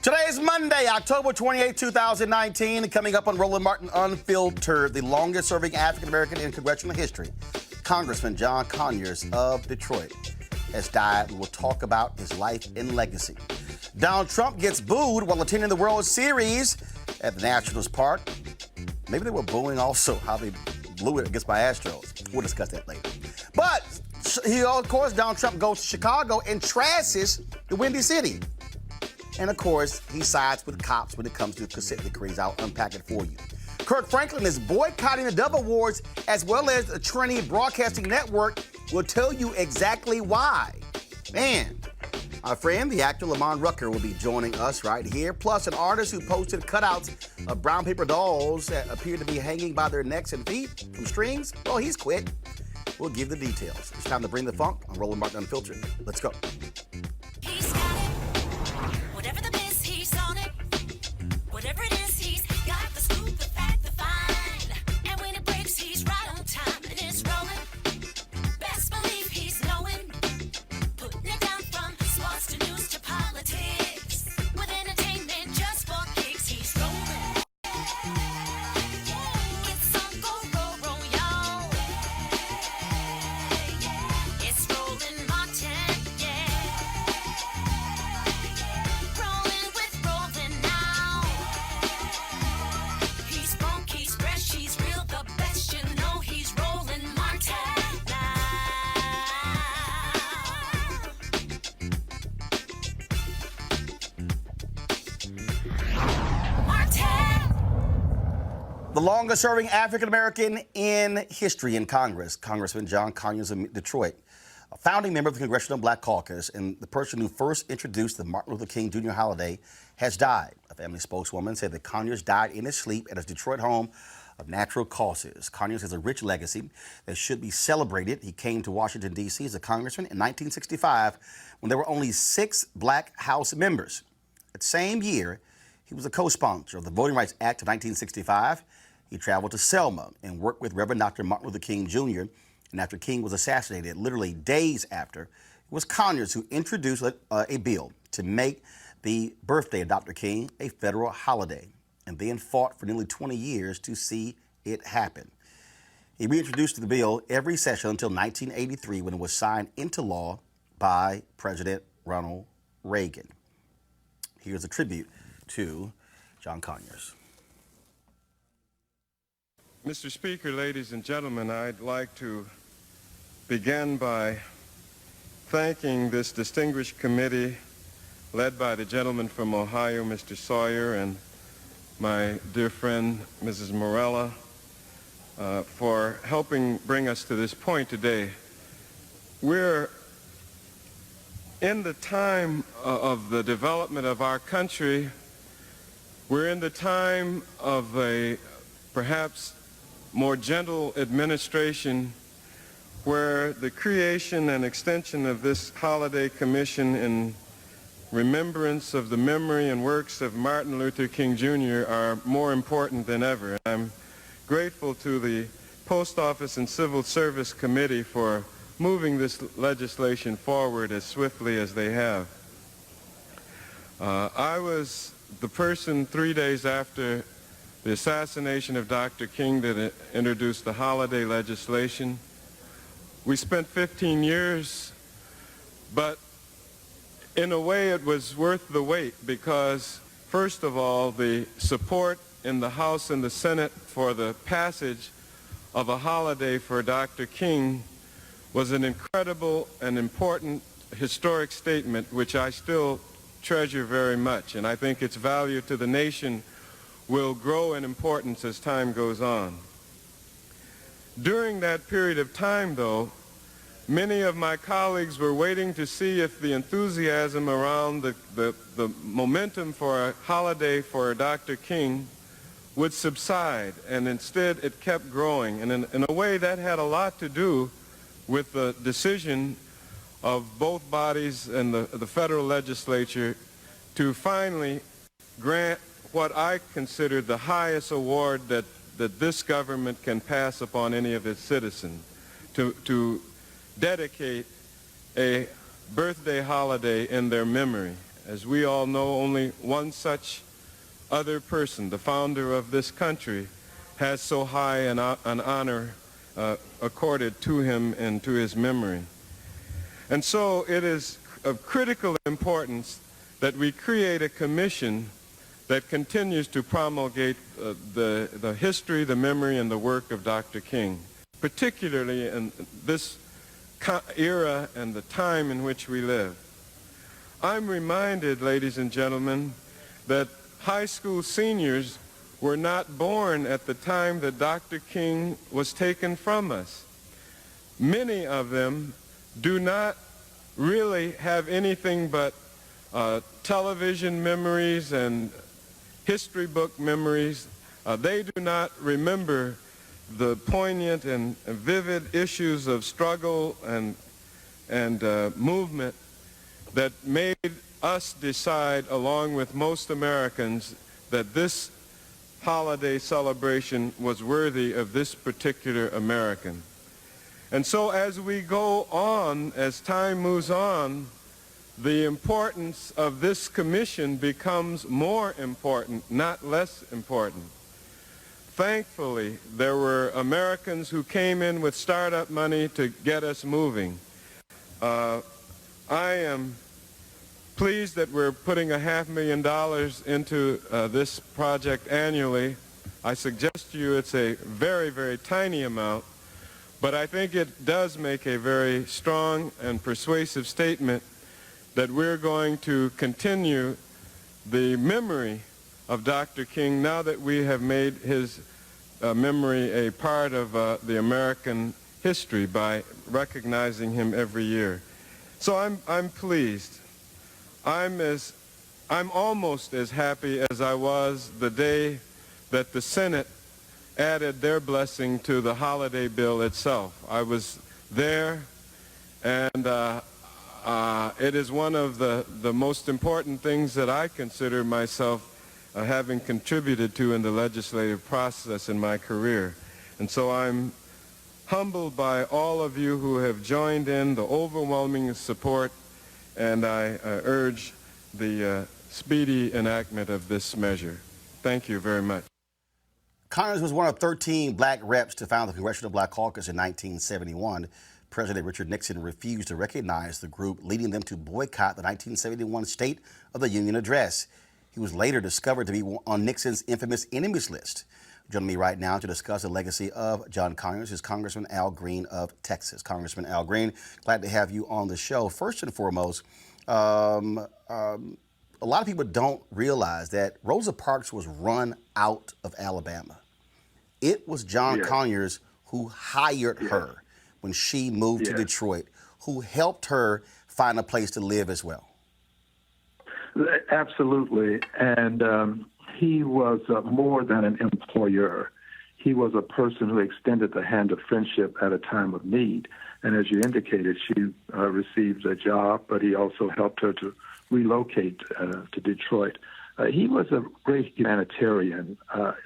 Today is Monday, October 28, 2019. Coming up on Roland Martin Unfiltered, the longest-serving African-American in congressional history, Congressman John Conyers of Detroit, has died. We'll talk about his life and legacy. Donald Trump gets booed while attending the World Series at the Nationals Park. Maybe they were booing also how they blew it against my Astros. We'll discuss that later. But, of course, Donald Trump goes to Chicago and trashes the Windy City. And, of course, he sides with cops when it comes to consent decrees. I'll unpack it for you. Kirk Franklin is boycotting the Dove Awards as well as the Trinity Broadcasting Network. We'll tell you exactly why. And our friend, the actor Lamont Rucker, will be joining us right here. Plus, an artist who posted cutouts of brown paper dolls that appear to be hanging by their necks and feet from strings. Well, he's quit. We'll give the details. It's time to bring the funk on Roland Martin Unfiltered. Let's go. Whatever it is, he's got the scoop, the fact, the find. And when it breaks, he's right on time and it's rolling. Best believe he's knowing. Putting it down from sports to news to politics. With entertainment just for kicks, he's rolling. It's Uncle Roll, y'all. It's Roland Martin, yeah. Rolling with Roland now. He's funky, he's fresh, he's real, the best, you know he's Roland Martin now. Martin! The longest-serving African-American in history in Congress, Congressman John Conyers of Detroit, a founding member of the Congressional Black Caucus and the person who first introduced the Martin Luther King Jr. holiday, has died. A family spokeswoman said that Conyers died in his sleep at his Detroit home of natural causes. Conyers has a rich legacy that should be celebrated. He came to Washington, D.C. as a congressman in 1965 when there were only 6 Black House members. That same year, he was a co-sponsor of the Voting Rights Act of 1965. He traveled to Selma and worked with Reverend Dr. Martin Luther King Jr. And after King was assassinated, literally days after, it was Conyers who introduced a bill to make the birthday of Dr. King a federal holiday, and then fought for nearly 20 years to see it happen. He reintroduced the bill every session until 1983 when it was signed into law by President Ronald Reagan. Here's a tribute to John Conyers. Mr. Speaker, ladies and gentlemen, I'd like to begin by thanking this distinguished committee led by the gentleman from Ohio, Mr. Sawyer, and my dear friend, Mrs. Morella, for helping bring us to this point today. We're in the time of the development of our country. We're in the time of a perhaps more gentle administration where the creation and extension of this holiday commission in remembrance of the memory and works of Martin Luther King Jr. are more important than ever. I'm grateful to the Post Office and Civil Service Committee for moving this legislation forward as swiftly as they have. I was the person 3 days after the assassination of Dr. King that introduced the holiday legislation. We spent 15 years, but in a way it was worth the wait because, first of all, the support in the House and the Senate for the passage of a holiday for Dr. King was an incredible and important historic statement which I still treasure very much, and I think its value to the nation will grow in importance as time goes on. During that period of time, though, many of my colleagues were waiting to see if the enthusiasm around the momentum for a holiday for Dr. King would subside, and instead it kept growing. And in a way that had a lot to do with the decision of both bodies and the federal legislature to finally grant what I consider the highest award that this government can pass upon any of its citizens, to dedicate a birthday holiday in their memory. As we all know, only one such other person, the founder of this country, has so high an honor accorded to him and to his memory. And so it is of critical importance that we create a commission that continues to promulgate the history, the memory, and the work of Dr. King, particularly in this era and the time in which we live. I'm reminded, ladies and gentlemen, that high school seniors were not born at the time that Dr. King was taken from us. Many of them do not really have anything but television memories and history book memories. They do not remember the poignant and vivid issues of struggle and movement that made us decide, along with most Americans, that this holiday celebration was worthy of this particular American. And so as we go on, as time moves on, the importance of this commission becomes more important, not less important. Thankfully, there were Americans who came in with startup money to get us moving. I am pleased that we're putting $500,000 into this project annually. I suggest to you it's a very, very tiny amount, but I think it does make a very strong and persuasive statement that we're going to continue the memory of Dr. King now that we have made his memory a part of the American history by recognizing him every year. So I'm pleased. I'm almost as happy as I was the day that the Senate added their blessing to the holiday bill itself. I was there, and it is one of the most important things that I consider myself having contributed to in the legislative process in my career. And so I'm humbled by all of you who have joined in, the overwhelming support, and I urge the speedy enactment of this measure. Thank you very much. Conyers was one of 13 black reps to found the Congressional Black Caucus in 1971. President Richard Nixon refused to recognize the group, leading them to boycott the 1971 State of the Union address. He was later discovered to be on Nixon's infamous enemies list. Joining me right now to discuss the legacy of John Conyers is Congressman Al Green of Texas. Congressman Al Green, glad to have you on the show. First and foremost, a lot of people don't realize that Rosa Parks was run out of Alabama. It was John Conyers who hired her when she moved to Detroit, who helped her find a place to live as well. Absolutely. And he was more than an employer. He was a person who extended the hand of friendship at a time of need. And as you indicated, she received a job, but he also helped her to relocate to Detroit. He was a great humanitarian,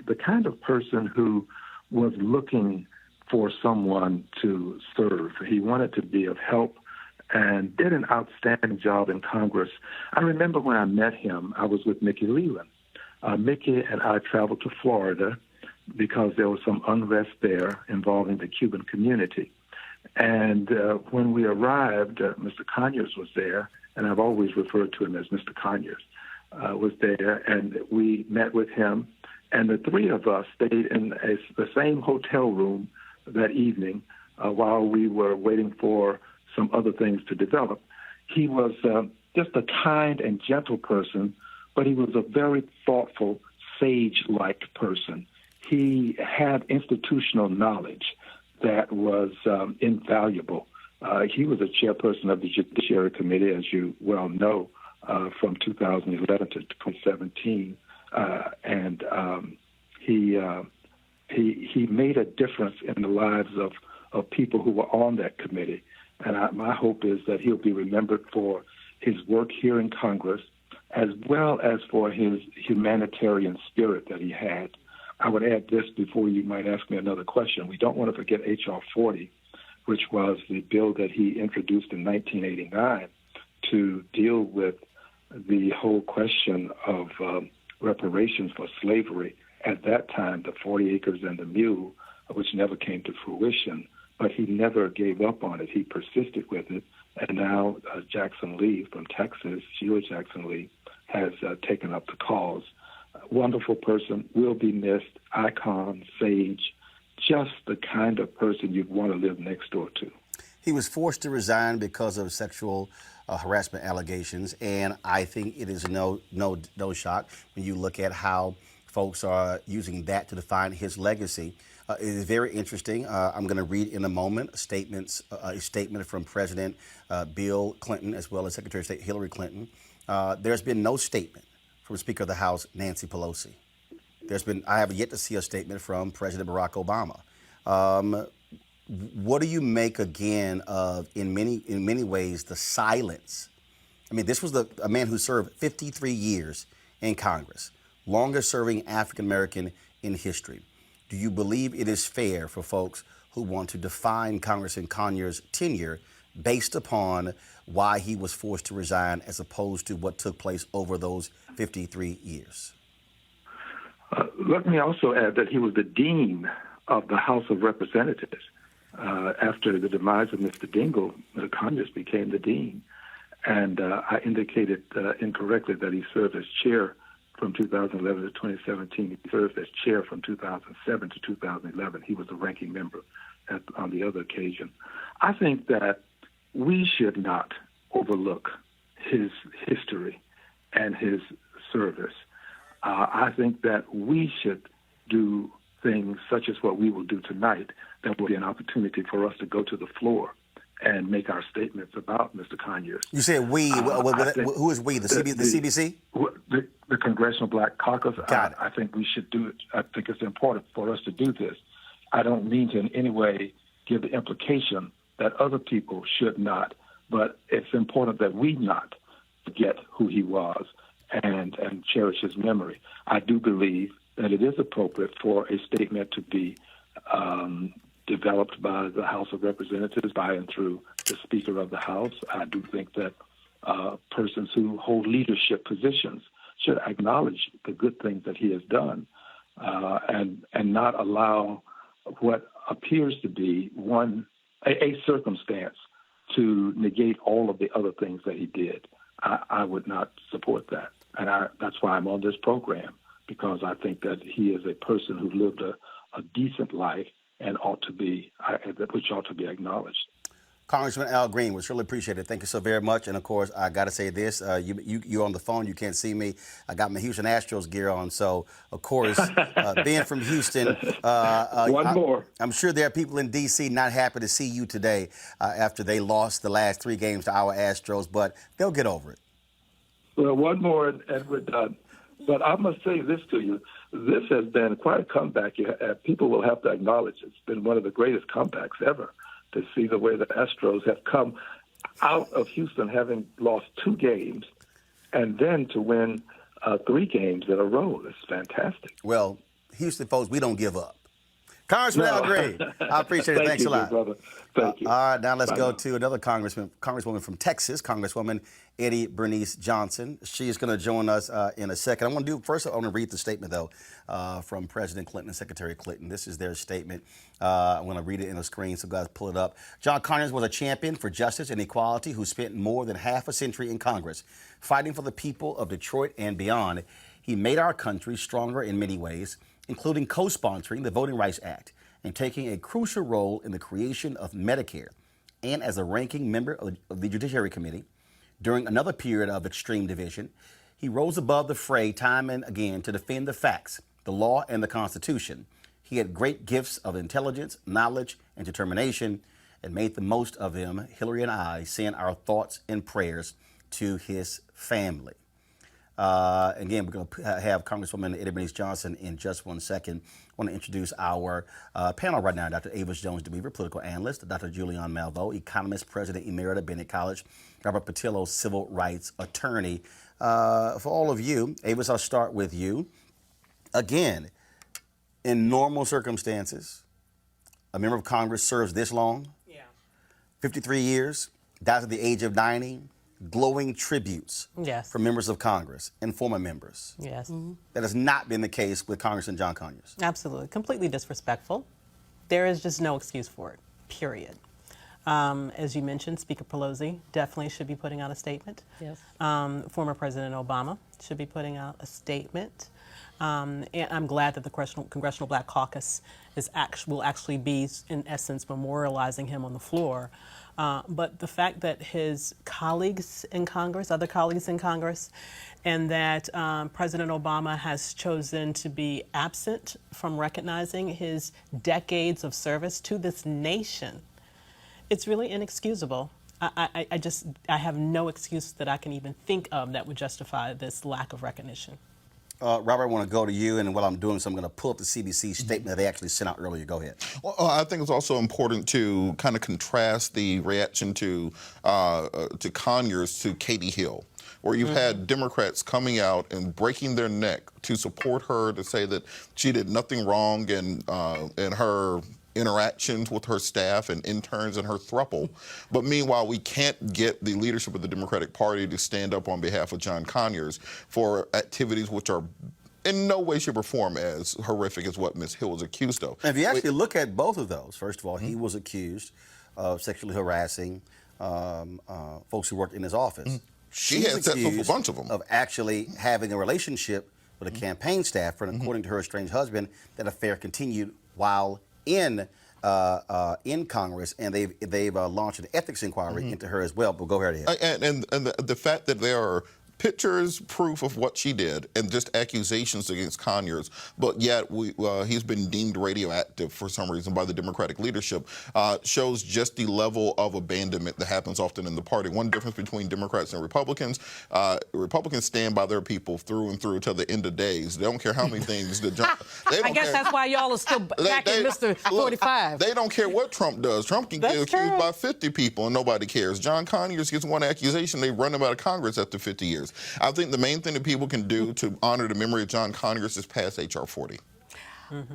the kind of person who was looking for someone to serve. He wanted to be of help and did an outstanding job in Congress. I remember when I met him, I was with Mickey Leland. Mickey and I traveled to Florida because there was some unrest there involving the Cuban community. And when we arrived, Mr. Conyers was there, and I've always referred to him as Mr. Conyers, was there, and we met with him. And the three of us stayed in the same hotel room that evening while we were waiting for some other things to develop. He was just a kind and gentle person, but he was a very thoughtful, sage-like person. He had institutional knowledge that was invaluable. He was a chairperson of the Judiciary Committee, as you well know, from 2011 to 2017, and he made a difference in the lives of people who were on that committee. And my hope is that he'll be remembered for his work here in Congress, as well as for his humanitarian spirit that he had. I would add this before you might ask me another question. We don't want to forget H.R. 40, which was the bill that he introduced in 1989 to deal with the whole question of reparations for slavery. At that time, the 40 acres and the mule, which never came to fruition, but he never gave up on it. He persisted with it. And now Jackson Lee from Texas, Sheila Jackson Lee, has taken up the cause. Wonderful person, will be missed, icon, sage, just the kind of person you'd want to live next door to. He was forced to resign because of sexual harassment allegations, and I think it is no shock when you look at how folks are using that to define his legacy. It is very interesting. I'm going to read in a moment a statement from President Bill Clinton as well as Secretary of State Hillary Clinton. There's been no statement from Speaker of the House Nancy Pelosi. I have yet to see a statement from President Barack Obama. What do you make again of, in many ways, the silence? I mean, this was a man who served 53 years in Congress, longest serving African American in history. Do you believe it is fair for folks who want to define Congressman Conyers' tenure based upon why he was forced to resign as opposed to what took place over those 53 years? Let me also add that he was the dean of the House of Representatives. After the demise of Mr. Dingell, Conyers became the dean. And I indicated incorrectly that he served as chair from 2011 to 2017. He served as chair from 2007 to 2011. He was the ranking member on the other occasion. I think that we should not overlook his history and his service. I think that we should do things such as what we will do tonight. That will be an opportunity for us to go to the floor and make our statements about Mr. Conyers. You said we. Who is we? The CBC? The Congressional Black Caucus. Got it. I think we should do it. I think it's important for us to do this. I don't mean to in any way give the implication that other people should not, but it's important that we not forget who he was and cherish his memory. I do believe that it is appropriate for a statement to be developed by the House of Representatives by and through the Speaker of the House. I do think that persons who hold leadership positions should acknowledge the good things that he has done and not allow what appears to be a circumstance to negate all of the other things that he did. I would not support that. And that's why I'm on this program, because I think that he is a person who lived a decent life and which ought to be acknowledged. Congressman Al Green, we really appreciate it. Thank you so very much. And of course, I got to say this: you're on the phone. You can't see me. I got my Houston Astros gear on, so of course, being from Houston, I'm sure there are people in D.C. not happy to see you today after they lost the last 3 games to our Astros, but they'll get over it. Well, one more, and we're done. But I must say this to you. This has been quite a comeback. People will have to acknowledge it's been one of the greatest comebacks ever to see the way the Astros have come out of Houston having lost 2 games and then to win 3 games in a row. It's fantastic. Well, Houston folks, we don't give up. Congressman Al Green, I appreciate it. Thanks a lot. Brother. Thank you. All right, now let's go to another congresswoman from Texas, Congresswoman Eddie Bernice Johnson. She is going to join us in a second. I want to read the statement, though, from President Clinton and Secretary Clinton. This is their statement. I'm going to read it in the screen, so guys pull it up. John Conyers was a champion for justice and equality who spent more than half a century in Congress, fighting for the people of Detroit and beyond. He made our country stronger in many ways, including co-sponsoring the Voting Rights Act and taking a crucial role in the creation of Medicare, and as a ranking member of the Judiciary Committee. During another period of extreme division, he rose above the fray time and again to defend the facts, the law, and the Constitution. He had great gifts of intelligence, knowledge, and determination, and made the most of them. Hillary and I send our thoughts and prayers to his family. Again, we're going to have Congresswoman Eddie Bernice Johnson in just 1 second. I want to introduce our panel right now. Dr. Avis Jones-DeWeaver, political analyst. Dr. Julian Malveaux, economist, president emerita, Bennett College. Robert Patillo, civil rights attorney. For all of you, Avis, I'll start with you. Again, in normal circumstances, a member of Congress serves this long, 53 years, dies at the age of 90. glowing tributes Yes. from members of Congress and former members. Yes. That has not been the case with Congressman John Conyers. Absolutely. Completely disrespectful. There is just no excuse for it, period. As you mentioned, Speaker Pelosi definitely should be putting out a statement. Yes. Former President Obama should be putting out a statement. And I'm glad that the Congressional Black Caucus will actually be, in essence, memorializing him on the floor. But the fact that his colleagues in Congress, other colleagues in Congress, and that President Obama has chosen to be absent from recognizing his decades of service to this nation, it's really inexcusable. I have no excuse that I can even think of that would justify this lack of recognition. Robert, I want to go to you, and what I'm doing, so I'm going to pull up the CBC statement that they actually sent out earlier. Go ahead. Well, I think it's also important to kind of contrast the reaction to Conyers to Katie Hill, where you've had Democrats coming out and breaking their neck to support her, to say that she did nothing wrong in her interactions with her staff and interns and her throuple. But meanwhile, we can't get the leadership of the Democratic Party to stand up on behalf of John Conyers for activities which are in no way, shape, or form as horrific as what Ms. Hill was accused of. And if you actually look at both of those, first of all, he was accused of sexually harassing folks who worked in his office. She had sex with a bunch of them. Of actually having a relationship with a campaign staffer, and according to her estranged husband, that affair continued while in Congress, and they've launched an ethics inquiry into her as well. But go ahead. And the fact that there are pictures, proof of what she did, and just accusations against Conyers, but yet he's been deemed radioactive for some reason by the Democratic leadership, shows just the level of abandonment that happens often in the party. One difference between Democrats and Republicans, Republicans stand by their people through and through till the end of days. They don't care how many things that I guess that's why y'all are still backing Mr. 45. They don't care what Trump does. Trump can get accused by 50 people and nobody cares. John Conyers gets one accusation, they run him out of Congress after 50 years. I think the main thing that people can do to honor the memory of John Conyers is pass H.R. 40.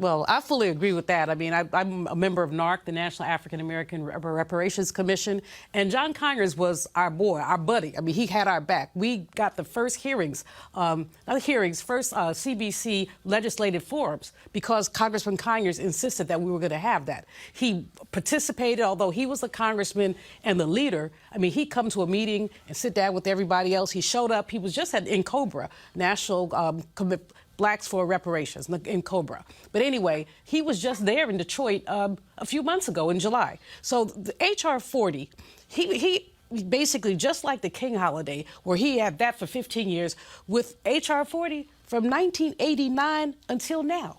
Well, I fully agree with that. I mean, I'm a member of NARC, the National African American Reparations Commission, and John Conyers was our boy, our buddy. I mean, he had our back. We got the first hearings, first CBC legislative forums, because Congressman Conyers insisted that we were going to have that. He participated, although he was the congressman and the leader. I mean, he'd come to a meeting and sit down with everybody else. He showed up. He was just in COBRA, National Blacks for Reparations in COBRA. But anyway, he was just there in Detroit a few months ago in July. So the H.R. 40, he basically, just like the King holiday, where he had that for 15 years, with H.R. 40 from 1989 until now.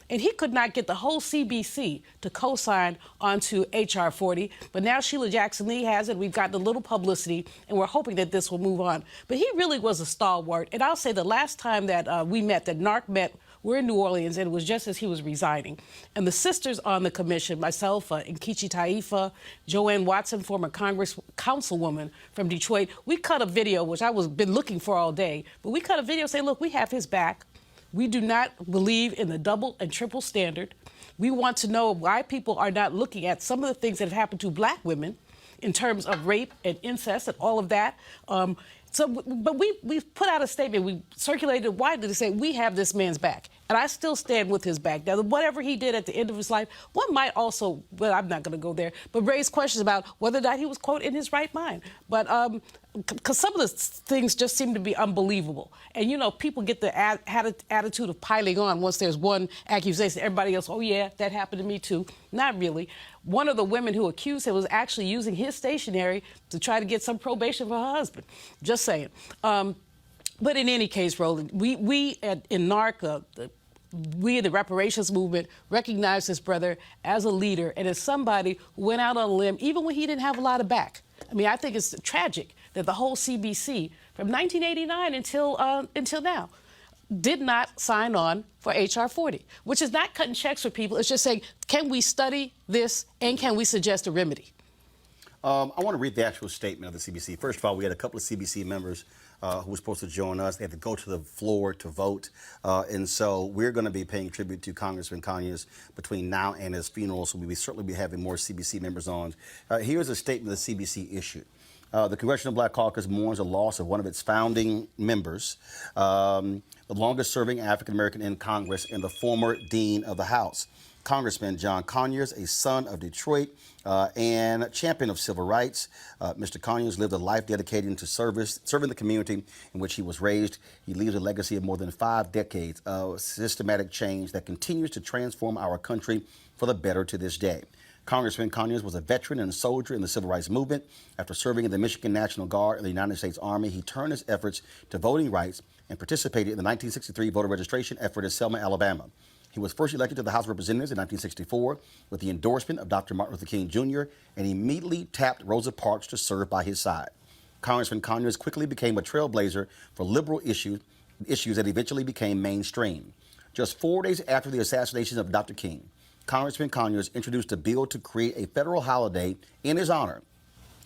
And he could not get the whole CBC to co-sign onto H.R. 40. But now Sheila Jackson Lee has it. We've gotten a little publicity, and we're hoping that this will move on. But he really was a stalwart. And I'll say the last time that we met, that NARC met, we're in New Orleans, and it was just as he was resigning. And the sisters on the commission, myself, Nkechi Taifa, Joanne Watson, former councilwoman from Detroit, we cut a video, which I was been looking for all day. But we cut a video saying, look, we have his back. We do not believe in the double and triple standard. We want to know why people are not looking at some of the things that have happened to black women in terms of rape and incest and all of that. But we put out a statement. We circulated widely to say we have this man's back. And I still stand with his back. Now, whatever he did at the end of his life, one might also, well, I'm not going to go there, but raise questions about whether or not he was, quote, in his right mind. But because some of the things just seem to be unbelievable. And, you know, people get the attitude of piling on once there's one accusation. Everybody else, oh, yeah, that happened to me, too. Not really. One of the women who accused him was actually using his stationery to try to get some probation for her husband. Just saying. But in any case, Roland, we in NARC, we in the reparations movement recognize this brother as a leader and as somebody who went out on a limb even when he didn't have a lot of back. I mean, I think it's tragic that the whole CBC from 1989 until now did not sign on for H.R. 40, which is not cutting checks for people. It's just saying, can we study this and can we suggest a remedy? I want to read the actual statement of the CBC. First of all, we had a couple of CBC members who were supposed to join us. They had to go to the floor to vote. And so we're going to be paying tribute to Congressman Conyers between now and his funeral. So we will certainly be having more CBC members on. Here's a statement the CBC issued. The Congressional Black Caucus mourns the loss of one of its founding members, the longest-serving African-American in Congress and the former dean of the House. Congressman John Conyers, a son of Detroit and champion of civil rights. Mr. Conyers lived a life dedicated to serving the community in which he was raised. He leaves a legacy of more than 5 decades of systematic change that continues to transform our country for the better to this day. Congressman Conyers was a veteran and a soldier in the civil rights movement. After serving in the Michigan National Guard and the United States Army, he turned his efforts to voting rights and participated in the 1963 voter registration effort in Selma, Alabama. He was first elected to the House of Representatives in 1964 with the endorsement of Dr. Martin Luther King Jr. and immediately tapped Rosa Parks to serve by his side. Congressman Conyers quickly became a trailblazer for liberal issues that eventually became mainstream. Just 4 days after the assassination of Dr. King, Congressman Conyers introduced a bill to create a federal holiday in his honor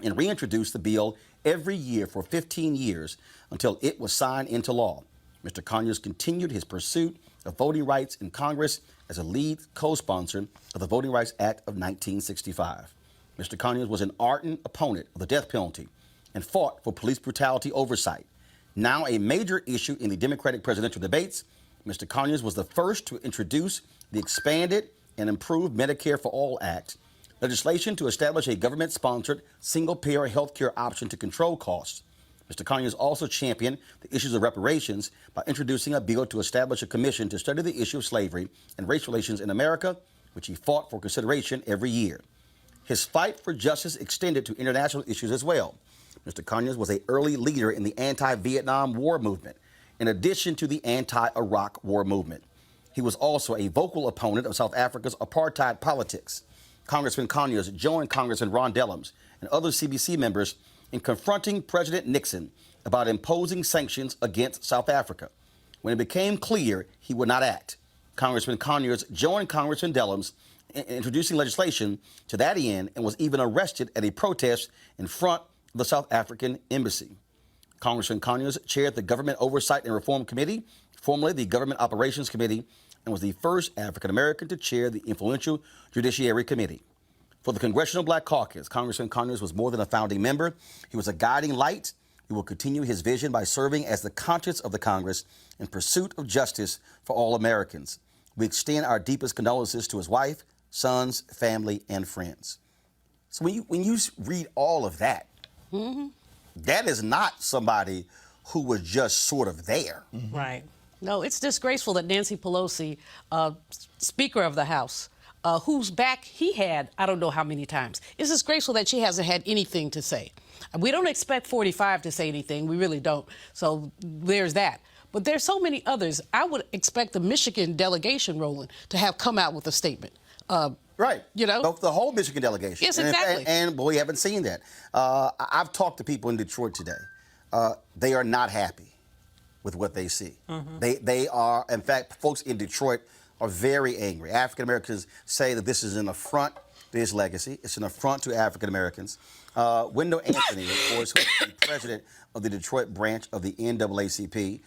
and reintroduced the bill every year for 15 years until it was signed into law. Mr. Conyers continued his pursuit of voting rights in Congress as a lead co-sponsor of the Voting Rights Act of 1965. Mr. Conyers was an ardent opponent of the death penalty and fought for police brutality oversight. Now a major issue in the Democratic presidential debates, Mr. Conyers was the first to introduce the expanded and improved Medicare for All Act, legislation to establish a government-sponsored single-payer health care option to control costs. Mr. Conyers also championed the issues of reparations by introducing a bill to establish a commission to study the issue of slavery and race relations in America, which he fought for consideration every year. His fight for justice extended to international issues as well. Mr. Conyers was an early leader in the anti-Vietnam War movement, in addition to the anti-Iraq War movement. He was also a vocal opponent of South Africa's apartheid politics. Congressman Conyers joined Congressman Ron Dellums and other CBC members in confronting President Nixon about imposing sanctions against South Africa. When it became clear he would not act, Congressman Conyers joined Congressman Dellums in introducing legislation to that end and was even arrested at a protest in front of the South African embassy. Congressman Conyers chaired the Government Oversight and Reform Committee, formerly the Government Operations Committee, and was the first African-American to chair the influential Judiciary Committee. For the Congressional Black Caucus, Congressman Conyers was more than a founding member. He was a guiding light. He will continue his vision by serving as the conscience of the Congress in pursuit of justice for all Americans. We extend our deepest condolences to his wife, sons, family, and friends. So when you read all of that, that is not somebody who was just sort of there. Right. No, it's disgraceful that Nancy Pelosi, Speaker of the House, whose back he had, I don't know how many times. It's disgraceful that she hasn't had anything to say. We don't expect 45 to say anything. We really don't. So there's that. But there's so many others. I would expect the Michigan delegation, Roland, to have come out with a statement. Right. You know? The whole Michigan delegation. Yes, exactly. And we haven't seen that. I've talked to people in Detroit today. They are not happy with what they see. They are, in fact, folks in Detroit are very angry. African Americans say that this is an affront to his legacy. It's an affront to African Americans. Wendell Anthony, of course, who is the president of the Detroit branch of the NAACP,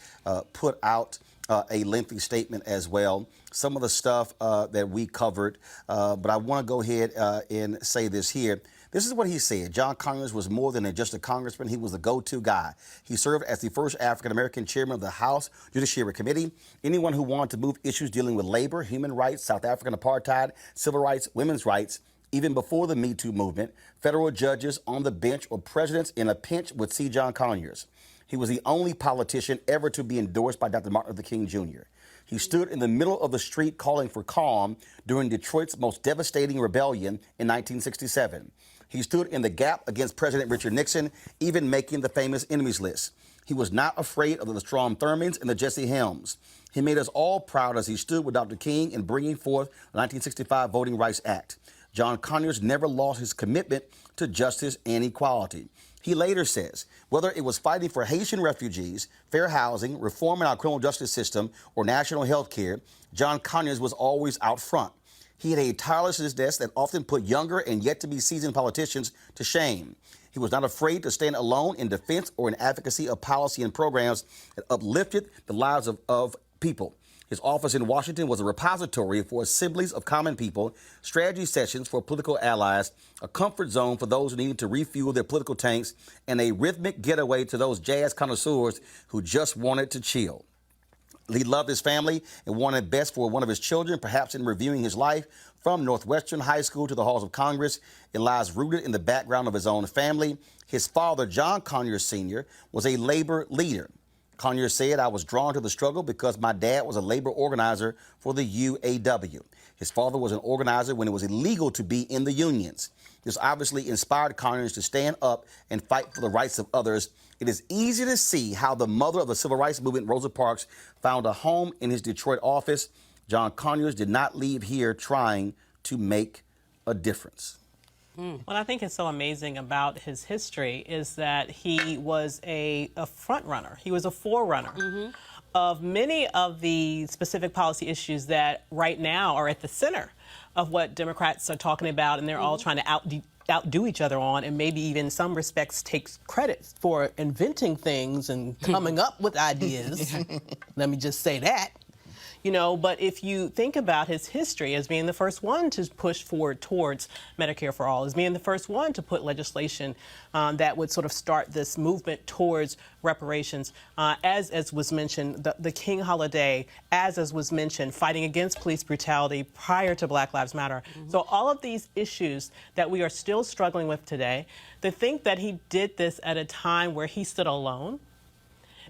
put out a lengthy statement as well. Some of the stuff that we covered, but I want to go ahead and say this here. This is what he said. John Conyers was more than just a congressman. He was the go-to guy. He served as the first African-American chairman of the House Judiciary Committee. Anyone who wanted to move issues dealing with labor, human rights, South African apartheid, civil rights, women's rights, even before the Me Too movement, federal judges on the bench or presidents in a pinch would see John Conyers. He was the only politician ever to be endorsed by Dr. Martin Luther King Jr. He stood in the middle of the street calling for calm during Detroit's most devastating rebellion in 1967. He stood in the gap against President Richard Nixon, even making the famous enemies list. He was not afraid of the Strom Thurmonds and the Jesse Helms. He made us all proud as he stood with Dr. King in bringing forth the 1965 Voting Rights Act. John Conyers never lost his commitment to justice and equality. He later says, whether it was fighting for Haitian refugees, fair housing, reform in our criminal justice system, or national health care, John Conyers was always out front. He had a tirelessness that often put younger and yet-to-be seasoned politicians to shame. He was not afraid to stand alone in defense or in advocacy of policy and programs that uplifted the lives of people. His office in Washington was a repository for assemblies of common people, strategy sessions for political allies, a comfort zone for those who needed to refuel their political tanks, and a rhythmic getaway to those jazz connoisseurs who just wanted to chill. He loved his family and wanted best for one of his children. Perhaps in reviewing his life from Northwestern High School to the halls of Congress, it lies rooted in the background of his own family. His father, John Conyers Sr., was a labor leader. Conyers said, "I was drawn to the struggle because my dad was a labor organizer for the UAW. His father was an organizer when it was illegal to be in the unions. This obviously inspired Conyers to stand up and fight for the rights of others. It is easy to see how the mother of the civil rights movement, Rosa Parks, found a home in his Detroit office. John Conyers did not leave here trying to make a difference." What I think is so amazing about his history is that he was a front runner. He was a forerunner of many of the specific policy issues that right now are at the center of what Democrats are talking about, and they're all trying to outdo each other on, and maybe even in some respects takes credit for inventing things and coming up with ideas. Let me just say that. You know, but if you think about his history as being the first one to push forward towards Medicare for All, as being the first one to put legislation that would sort of start this movement towards reparations, as was mentioned, the King holiday, as was mentioned, fighting against police brutality prior to Black Lives Matter. So all of these issues that we are still struggling with today, to think that he did this at a time where he stood alone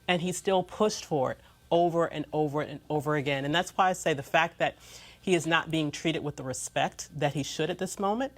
and he still pushed for it over and over and over again. And that's why I say the fact that he is not being treated with the respect that he should at this moment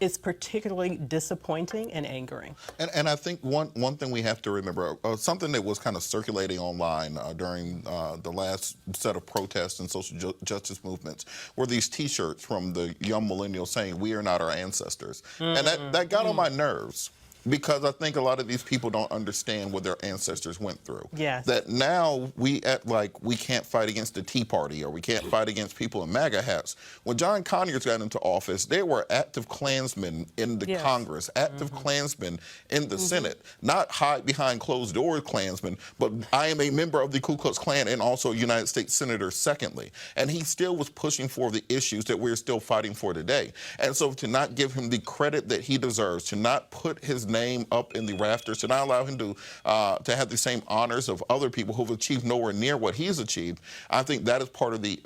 is particularly disappointing and angering. And I think one thing we have to remember, something that was kind of circulating online during the last set of protests and social justice movements were these T-shirts from the young millennials saying, "We are not our ancestors." And that got on my nerves. Because I think a lot of these people don't understand what their ancestors went through. Yes. That now we act like we can't fight against the Tea Party or we can't fight against people in MAGA hats. When John Conyers got into office, there were active Klansmen in the Congress, active Klansmen in the Senate. Not hide behind closed doors Klansmen, but I am a member of the Ku Klux Klan and also a United States Senator secondly. And he still was pushing for the issues that we're still fighting for today. And so to not give him the credit that he deserves, to not put his name up in the rafters, to not allow him to have the same honors of other people who've achieved nowhere near what he's achieved, I think that is part of the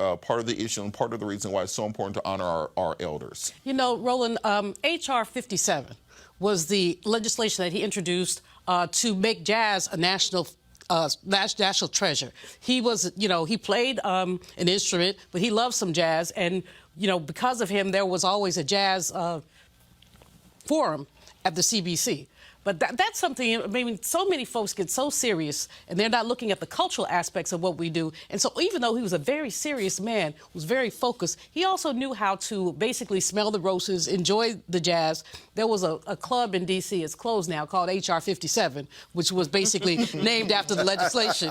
issue and part of the reason why it's so important to honor our elders. You know, Roland, H.R. 57 was the legislation that he introduced to make jazz a national treasure. He was, you know, he played an instrument, but he loved some jazz, and you know, because of him, there was always a jazz forum at the CBC. But that's something, I mean, so many folks get so serious and they're not looking at the cultural aspects of what we do. And so even though he was a very serious man, was very focused, he also knew how to basically smell the roses, enjoy the jazz. There was a club in D.C., it's closed now, called H.R. 57, which was basically named after the legislation.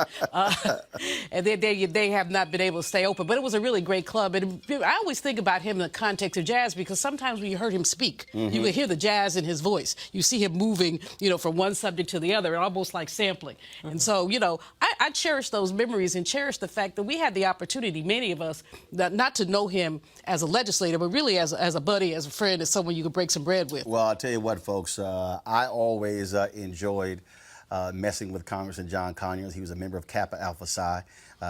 And they have not been able to stay open. But it was a really great club. And I always think about him in the context of jazz because sometimes when you heard him speak, you could hear the jazz in his voice. You see him moving, you know, from one subject to the other, almost like sampling. And so, you know, I cherish those memories and cherish the fact that we had the opportunity, many of us, not to know him as a legislator, but really as a buddy, as a friend, as someone you could break some bread with. Well, I'll tell you what, folks, I always enjoyed messing with Congressman John Conyers. He was a member of Kappa Alpha Psi.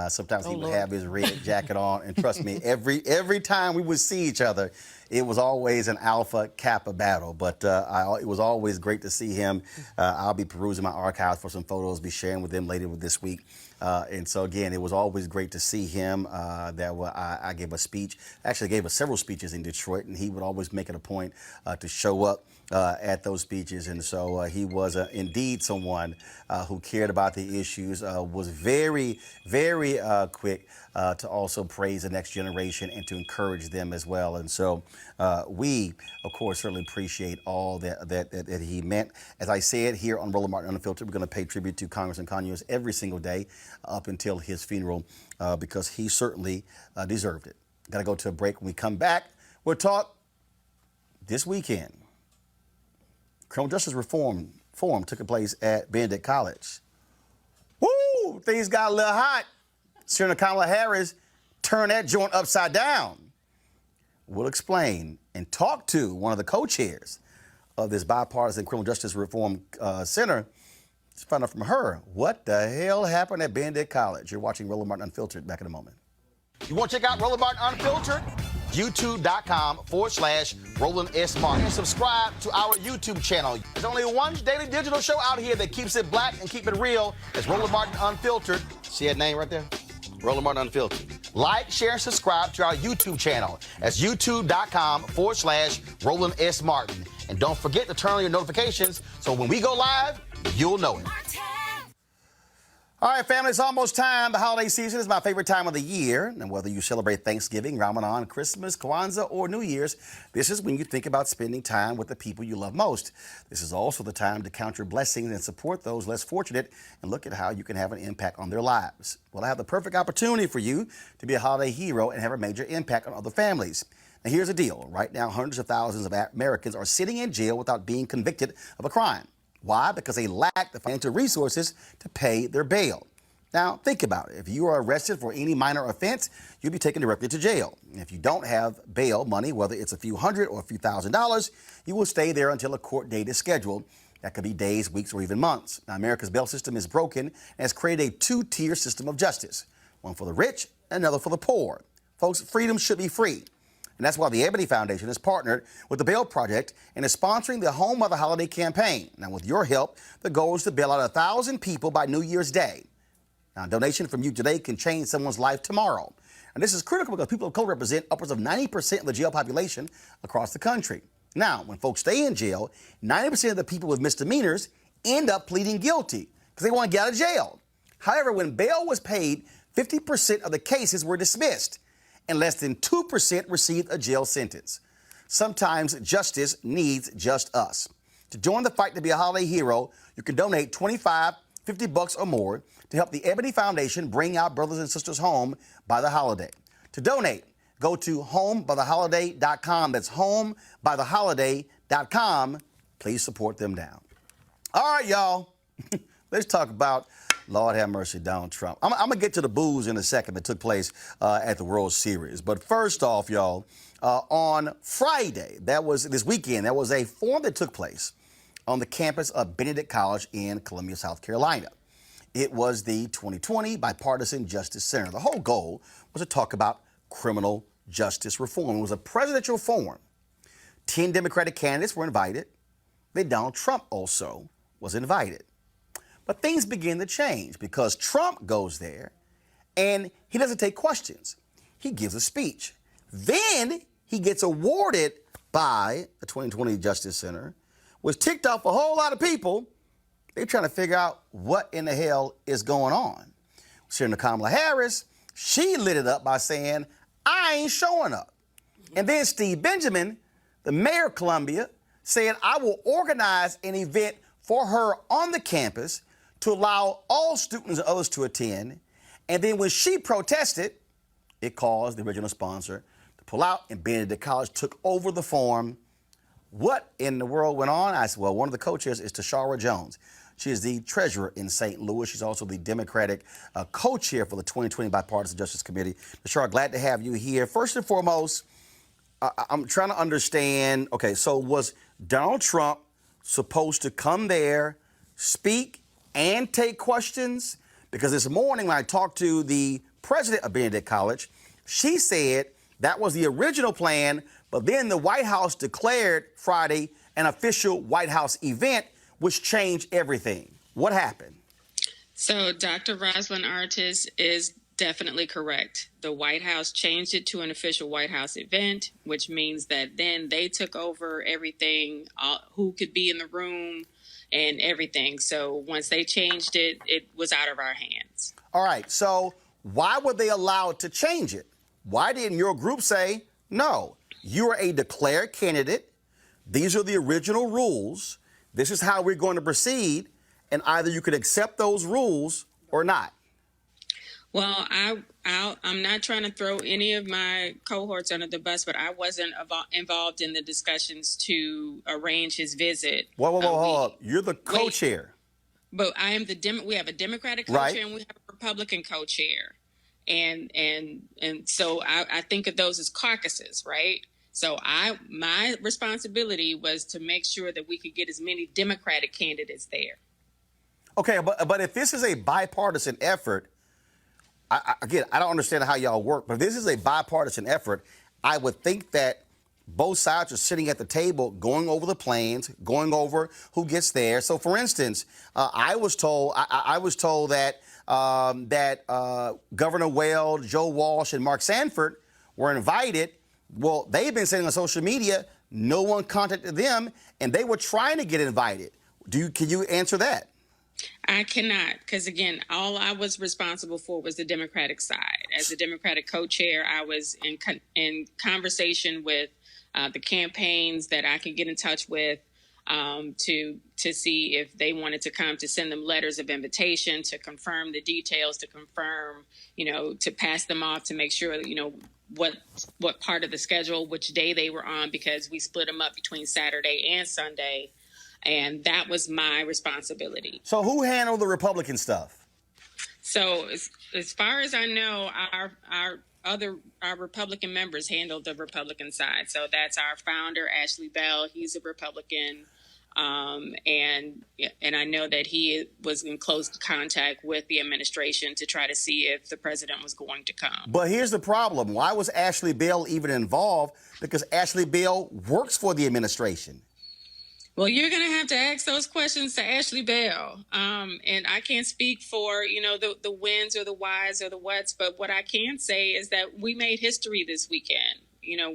Sometimes he would have his red jacket on, and trust me, every time we would see each other, it was always an Alpha Kappa battle. But it was always great to see him. I'll be perusing my archives for some photos, be sharing with them later this week. And so again, it was always great to see him. I gave a speech, actually gave us several speeches in Detroit, and he would always make it a point to show up at those speeches. And so he was indeed someone who cared about the issues, was very, very quick to also praise the next generation and to encourage them as well. And so we, of course, certainly appreciate all that he meant. As I said here on Roland Martin Unfiltered, we're going to pay tribute to Congressman Conyers every single day up until his funeral because he certainly deserved it. Got to go to a break. When we come back, we'll talk this weekend. Criminal Justice Reform Forum took place at Benedict College. Woo! Things got a little hot. Senator Kamala Harris turn that joint upside down? We'll explain and talk to one of the co-chairs of this bipartisan criminal justice reform center. Let's find out from her what the hell happened at Benedict College. You're watching Roland Martin Unfiltered. Back in a moment. You want to check out Roland Martin Unfiltered? YouTube.com/Roland S. Martin. And subscribe to our YouTube channel. There's only one daily digital show out here that keeps it black and keep it real. It's Roland Martin Unfiltered. See that name right there? Roland Martin Unfiltered. Like, share, and subscribe to our YouTube channel. That's youtube.com/Roland S. Martin. And don't forget to turn on your notifications so when we go live, you'll know it. All right, family, it's almost time. The holiday season is my favorite time of the year. And whether you celebrate Thanksgiving, Ramadan, Christmas, Kwanzaa, or New Year's, this is when you think about spending time with the people you love most. This is also the time to count your blessings and support those less fortunate and look at how you can have an impact on their lives. Well, I have the perfect opportunity for you to be a holiday hero and have a major impact on other families. Now, here's the deal. Right now, hundreds of thousands of Americans are sitting in jail without being convicted of a crime. Why? Because they lack the financial resources to pay their bail. Now, think about it. If you are arrested for any minor offense, you'll be taken directly to jail. And if you don't have bail money, whether it's a few hundred or a few $1,000s, you will stay there until a court date is scheduled. That could be days, weeks, or even months. Now, America's bail system is broken and has created a two-tier system of justice, one for the rich and another for the poor. Folks, freedom should be free. And that's why the Ebony Foundation has partnered with the Bail Project and is sponsoring the Home of the Holiday campaign. Now, with your help, the goal is to bail out 1,000 people by New Year's Day. Now, a donation from you today can change someone's life tomorrow. And this is critical because people of color represent upwards of 90% of the jail population across the country. Now, when folks stay in jail, 90% of the people with misdemeanors end up pleading guilty because they want to get out of jail. However, when bail was paid, 50% of the cases were dismissed and less than 2% received a jail sentence. Sometimes justice needs just us. To join the fight to be a holiday hero, you can donate $25, $50 or more to help the Ebony Foundation bring our brothers and sisters home by the holiday. To donate, go to homebytheholiday.com. That's homebytheholiday.com. Please support them down. All right, y'all. Let's talk about, Lord have mercy, Donald Trump. I'm going to get to the booze in a second that took place at the World Series. But first off, y'all, on Friday, this weekend, there was a forum that took place on the campus of Benedict College in Columbia, South Carolina. It was the 2020 Bipartisan Justice Center. The whole goal was to talk about criminal justice reform. It was a presidential forum. 10 Democratic candidates were invited. Then Donald Trump also was invited. But things begin to change because Trump goes there and he doesn't take questions. He gives a speech. Then he gets awarded by the 2020 Justice Center, which ticked off a whole lot of people. They're trying to figure out what in the hell is going on. Senator Kamala Harris, she lit it up by saying, I ain't showing up. And then Steve Benjamin, the mayor of Columbia, said, I will organize an event for her on the campus to allow all students and others to attend. And then when she protested, it caused the original sponsor to pull out, and Benedict College took over the forum. What in the world went on? I said, well, one of the co-chairs is Tashara Jones. She is the treasurer in St. Louis. She's also the Democratic co-chair for the 2020 Bipartisan Justice Committee. Tashara, glad to have you here. First and foremost, I'm trying to understand, okay, so was Donald Trump supposed to come there, speak, and take questions? Because this morning when I talked to the president of Benedict College, she said that was the original plan, but then the White House declared Friday an official White House event, which changed everything. What happened? So Dr. Rosalynn Artis is definitely correct. The White House changed it to an official White House event, which means that then they took over everything, who could be in the room and everything. So once they changed it, it was out of our hands. All right. So why were they allowed to change it? Why didn't your group say, no, you are a declared candidate. These are the original rules. This is how we're going to proceed. And either you could accept those rules or not. Well, I'm not trying to throw any of my cohorts under the bus, but I wasn't involved in the discussions to arrange his visit. Hold up. You're the co-chair. But I am we have a Democratic co-chair and we have a Republican co-chair. and so I think of those as caucuses, right? So my responsibility was to make sure that we could get as many Democratic candidates there. Okay, but if this is a bipartisan effort, again, I don't understand how y'all work, but if this is a bipartisan effort, I would think that both sides are sitting at the table going over the plans, going over who gets there. So, for instance, I was told that Governor Weld, Joe Walsh, and Mark Sanford were invited. Well, they've been saying on social media no one contacted them, and they were trying to get invited. Can you answer that? I cannot, because again, all I was responsible for was the Democratic side. As the Democratic co-chair, I was in conversation with the campaigns that I could get in touch with to see if they wanted to come, to send them letters of invitation, to confirm the details, to confirm, to pass them off, to make sure, what part of the schedule, which day they were on, because we split them up between Saturday and Sunday. And that was my responsibility. So who handled the Republican stuff? So as far as I know, our Republican members handled the Republican side. So that's our founder, Ashley Bell. He's a Republican. And I know that he was in close contact with the administration to try to see if the president was going to come. But here's the problem. Why was Ashley Bell even involved? Because Ashley Bell works for the administration. Well, you're going to have to ask those questions to Ashley Bell. And I can't speak for, the whens or the whys or the whats. But what I can say is that we made history this weekend.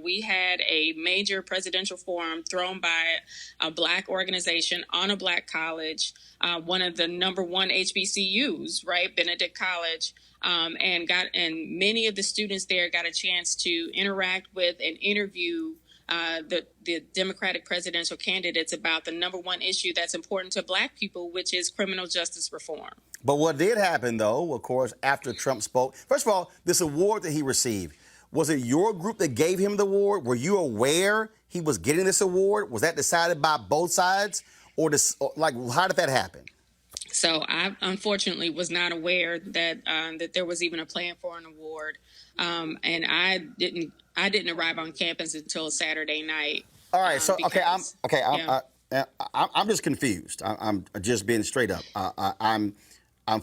We had a major presidential forum thrown by a Black organization on a Black college, one of the #1 HBCUs, right, Benedict College, and many of the students there got a chance to interact with and interview the Democratic presidential candidates about the #1 issue that's important to Black people, which is criminal justice reform. But what did happen, though, of course, after Trump spoke, first of all, this award that he received, was it your group that gave him the award? Were you aware he was getting this award? Was that decided by both sides? How did that happen? So I unfortunately was not aware that there was even a plan for an award, and I didn't arrive on campus until Saturday night. All right, I'm just confused. I'm just being straight up. I'm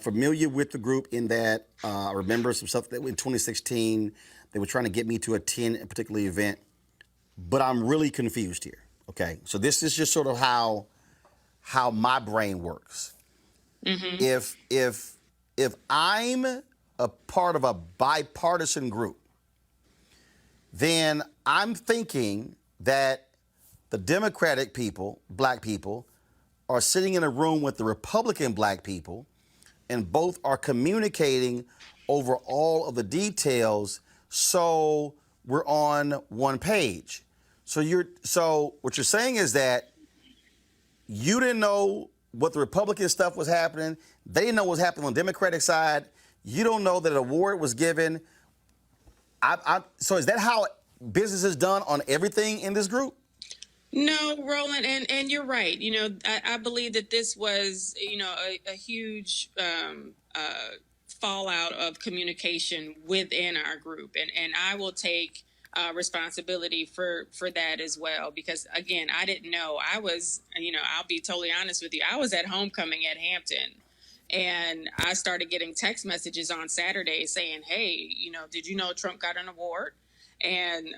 familiar with the group in that I remember some stuff that in 2016 they were trying to get me to attend a particular event, but I'm really confused here. Okay, so this is just sort of how my brain works. Mm-hmm. If I'm a part of a bipartisan group, then I'm thinking that the Democratic people, Black people, are sitting in a room with the Republican Black people, and both are communicating over all of the details, so we're on one page. So what you're saying is that you didn't know what the Republican stuff was happening. They didn't know what was happening on the Democratic side. You don't know that an award was given. So is that how business is done on everything in this group? No, Roland, and you're right. I believe that this was, a huge fallout of communication within our group, and I will take responsibility for that as well, because again, I didn't know. I was, I'll be totally honest with you. I was at homecoming at Hampton, and I started getting text messages on Saturday saying, "Hey, did you know Trump got an award?" And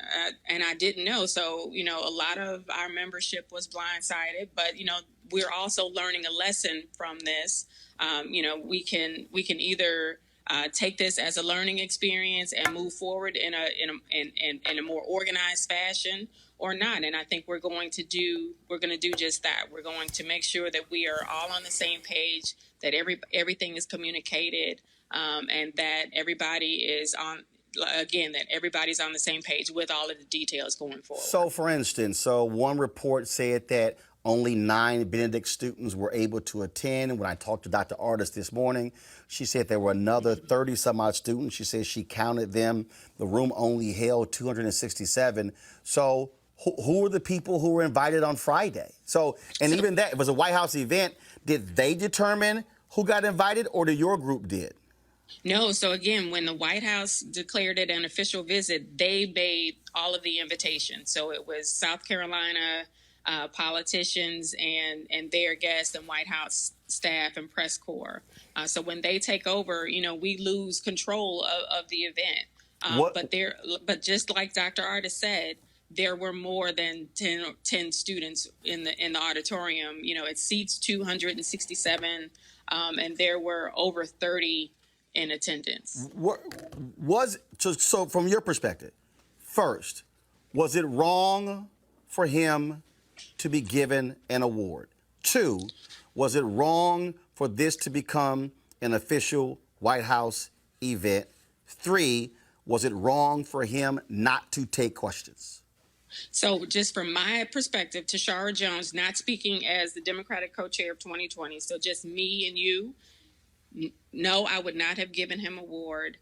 I didn't know. So, a lot of our membership was blindsided, but, we're also learning a lesson from this. We can either take this as a learning experience and move forward in a more organized fashion, or not. And I think we're going to do just that. We're going to make sure that we are all on the same page, that everything is communicated, and that everybody is that everybody's on the same page with all of the details going forward. So, for instance, one report said that only 9 Benedict students were able to attend. When I talked to Dr. Artis this morning, she said there were another 30-some-odd students. She said she counted them. The room only held 267. So who were the people who were invited on Friday? Even that, it was a White House event. Did they determine who got invited, or your group did? No, so again, when the White House declared it an official visit, they made all of the invitations. So it was South Carolina politicians and their guests and White House staff and press corps. So when they take over, we lose control of the event. But just like Dr. Artis said, there were more than 10 students in the auditorium. It seats 267, and there were over 30 in attendance. So from your perspective, first, was it wrong for him to be given an award? 2, was it wrong for this to become an official White House event? 3, was it wrong for him not to take questions? So just from my perspective, Tashara Jones, not speaking as the Democratic co-chair of 2020, so just me and you, no, I would not have given him an award.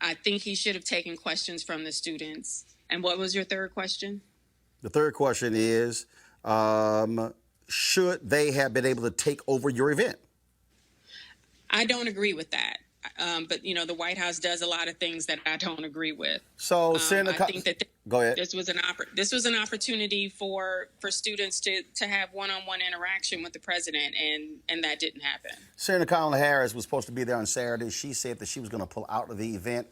I think he should have taken questions from the students. And what was your third question? The third question is, should they have been able to take over your event? I don't agree with that. But, the White House does a lot of things that I don't agree with. So, Senator, I think that go ahead. This was an opportunity for students to have one-on-one interaction with the president, and that didn't happen. Senator Kamala Harris was supposed to be there on Saturday. She said that she was going to pull out of the event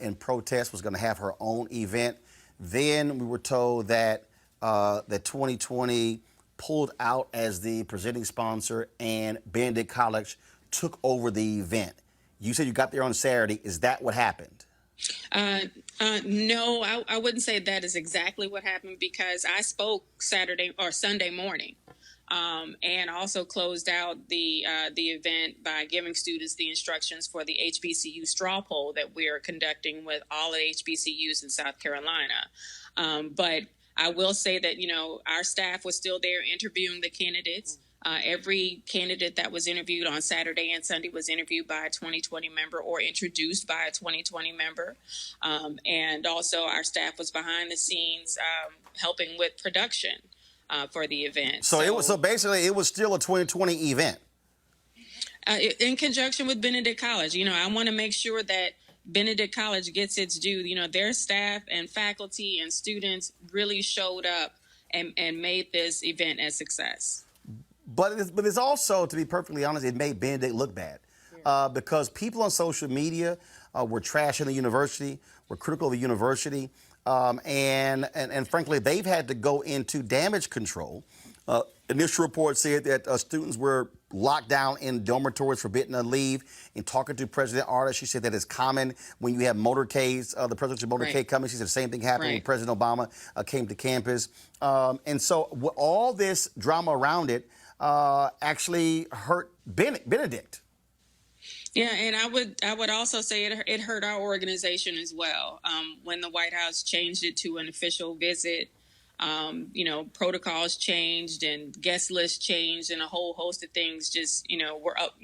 in protest, was going to have her own event. Then we were told that that 2020 pulled out as the presenting sponsor, and Benedict College took over the event. You said you got there on Saturday. Is that what happened? No, I wouldn't say that is exactly what happened, because I spoke Sunday morning, and also closed out the event by giving students the instructions for the HBCU straw poll that we're conducting with all the HBCUs in South Carolina. But I will say that, our staff was still there interviewing the candidates. Every candidate that was interviewed on Saturday and Sunday was interviewed by a 2020 member or introduced by a 2020 member. And also our staff was behind the scenes helping with production for the event. So basically it was still a 2020 event. In conjunction with Benedict College. I want to make sure that Benedict College gets its due. Their staff and faculty and students really showed up and made this event a success. But it's also, to be perfectly honest, it made Benedict look bad because people on social media were trashing the university, were critical of the university, and frankly, they've had to go into damage control. Initial report said that students were locked down in dormitories, forbidden to leave. In talking to President Artis, she said that it's common when you have motorcades, the presidential motorcade coming. She said the same thing happened when President Obama came to campus. And so all this drama around it actually hurt Benedict. Yeah, and I would also say it hurt our organization as well. When the White House changed it to an official visit, protocols changed and guest lists changed, and a whole host of things just were up,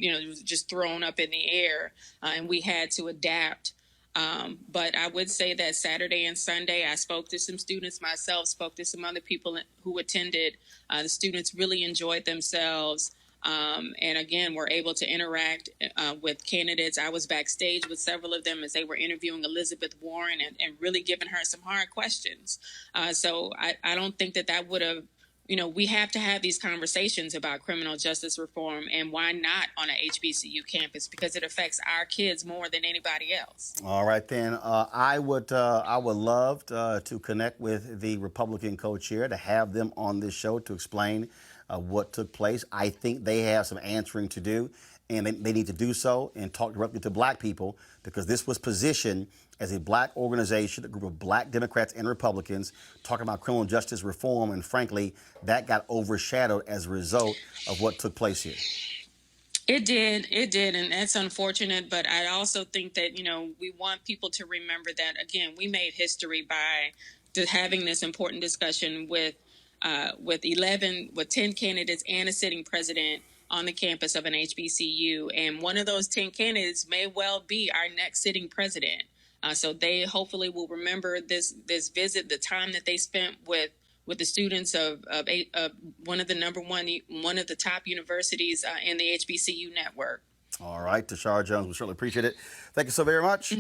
just thrown up in the air, and we had to adapt. But I would say that Saturday and Sunday, I spoke to some students myself, spoke to some other people who attended. The students really enjoyed themselves. And again, were able to interact with candidates. I was backstage with several of them as they were interviewing Elizabeth Warren and really giving her some hard questions. So I don't think that would have, we have to have these conversations about criminal justice reform, and why not on a HBCU campus, because it affects our kids more than anybody else. All right, then. I would love to connect with the Republican co-chair, to have them on this show to explain what took place. I think they have some answering to do, and they need to do so and talk directly to black people, because this was positioned as a black organization, a group of black Democrats and Republicans talking about criminal justice reform, and frankly, that got overshadowed as a result of what took place here. It did, and that's unfortunate, but I also think that, we want people to remember that, again, we made history by having this important discussion with 10 candidates and a sitting president on the campus of an HBCU. And one of those 10 candidates may well be our next sitting president. So they hopefully will remember this visit, the time that they spent with the students of one of the top universities in the HBCU network. All right, Tashara Jones, we certainly appreciate it. Thank you so very much.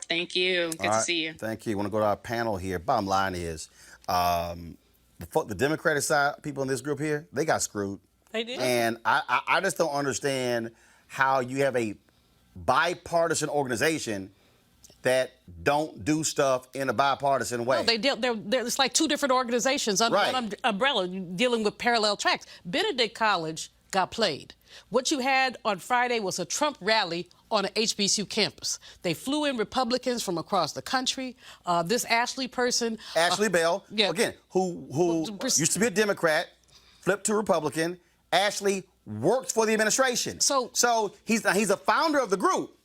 Thank you. Good to see you. Thank you. I want to go to our panel here. Bottom line is, the Democratic side, people in this group here, they got screwed. They did. And I just don't understand how you have a bipartisan organization that don't do stuff in a bipartisan way. No, it's like two different organizations under one umbrella dealing with parallel tracks. Benedict College got played. What you had on Friday was a Trump rally on an HBCU campus. They flew in Republicans from across the country. This Ashley person, Ashley Bell, again, who used to be a Democrat, flipped to Republican. Ashley worked for the administration. So he's a founder of the group,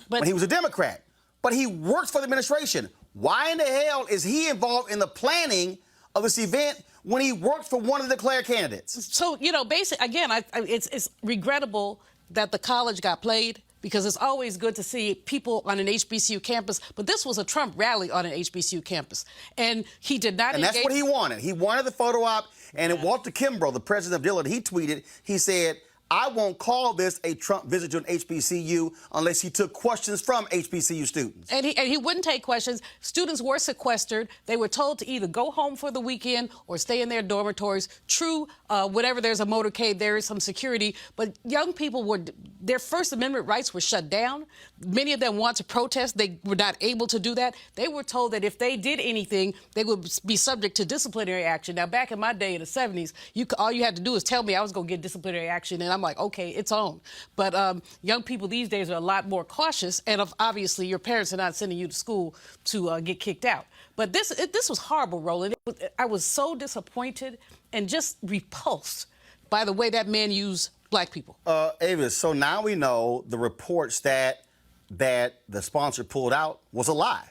but he was a Democrat. But he works for the administration. Why in the hell is he involved in the planning of this event when he worked for one of the declared candidates? So, basically, again, it's regrettable that the college got played, because it's always good to see people on an HBCU campus. But this was a Trump rally on an HBCU campus. And he did not And that's what he wanted. He wanted the photo op. And Walter Kimbrough, the president of Dillard, he tweeted, he said, I won't call this a Trump visit to an HBCU unless he took questions from HBCU students. And he wouldn't take questions. Students were sequestered. They were told to either go home for the weekend or stay in their dormitories. True, whenever there's a motorcade, there is some security. But young people their First Amendment rights were shut down. Many of them want to protest. They were not able to do that. They were told that if they did anything, they would be subject to disciplinary action. Now, back in my day in the 70s, all you had to do was tell me I was going to get disciplinary action, and I'm like, okay, it's on. But young people these days are a lot more cautious, and obviously your parents are not sending you to school to get kicked out. But this was horrible, Roland. I was so disappointed and just repulsed by the way that man used black people. Avis, so now we know the reports that the sponsor pulled out was a lie.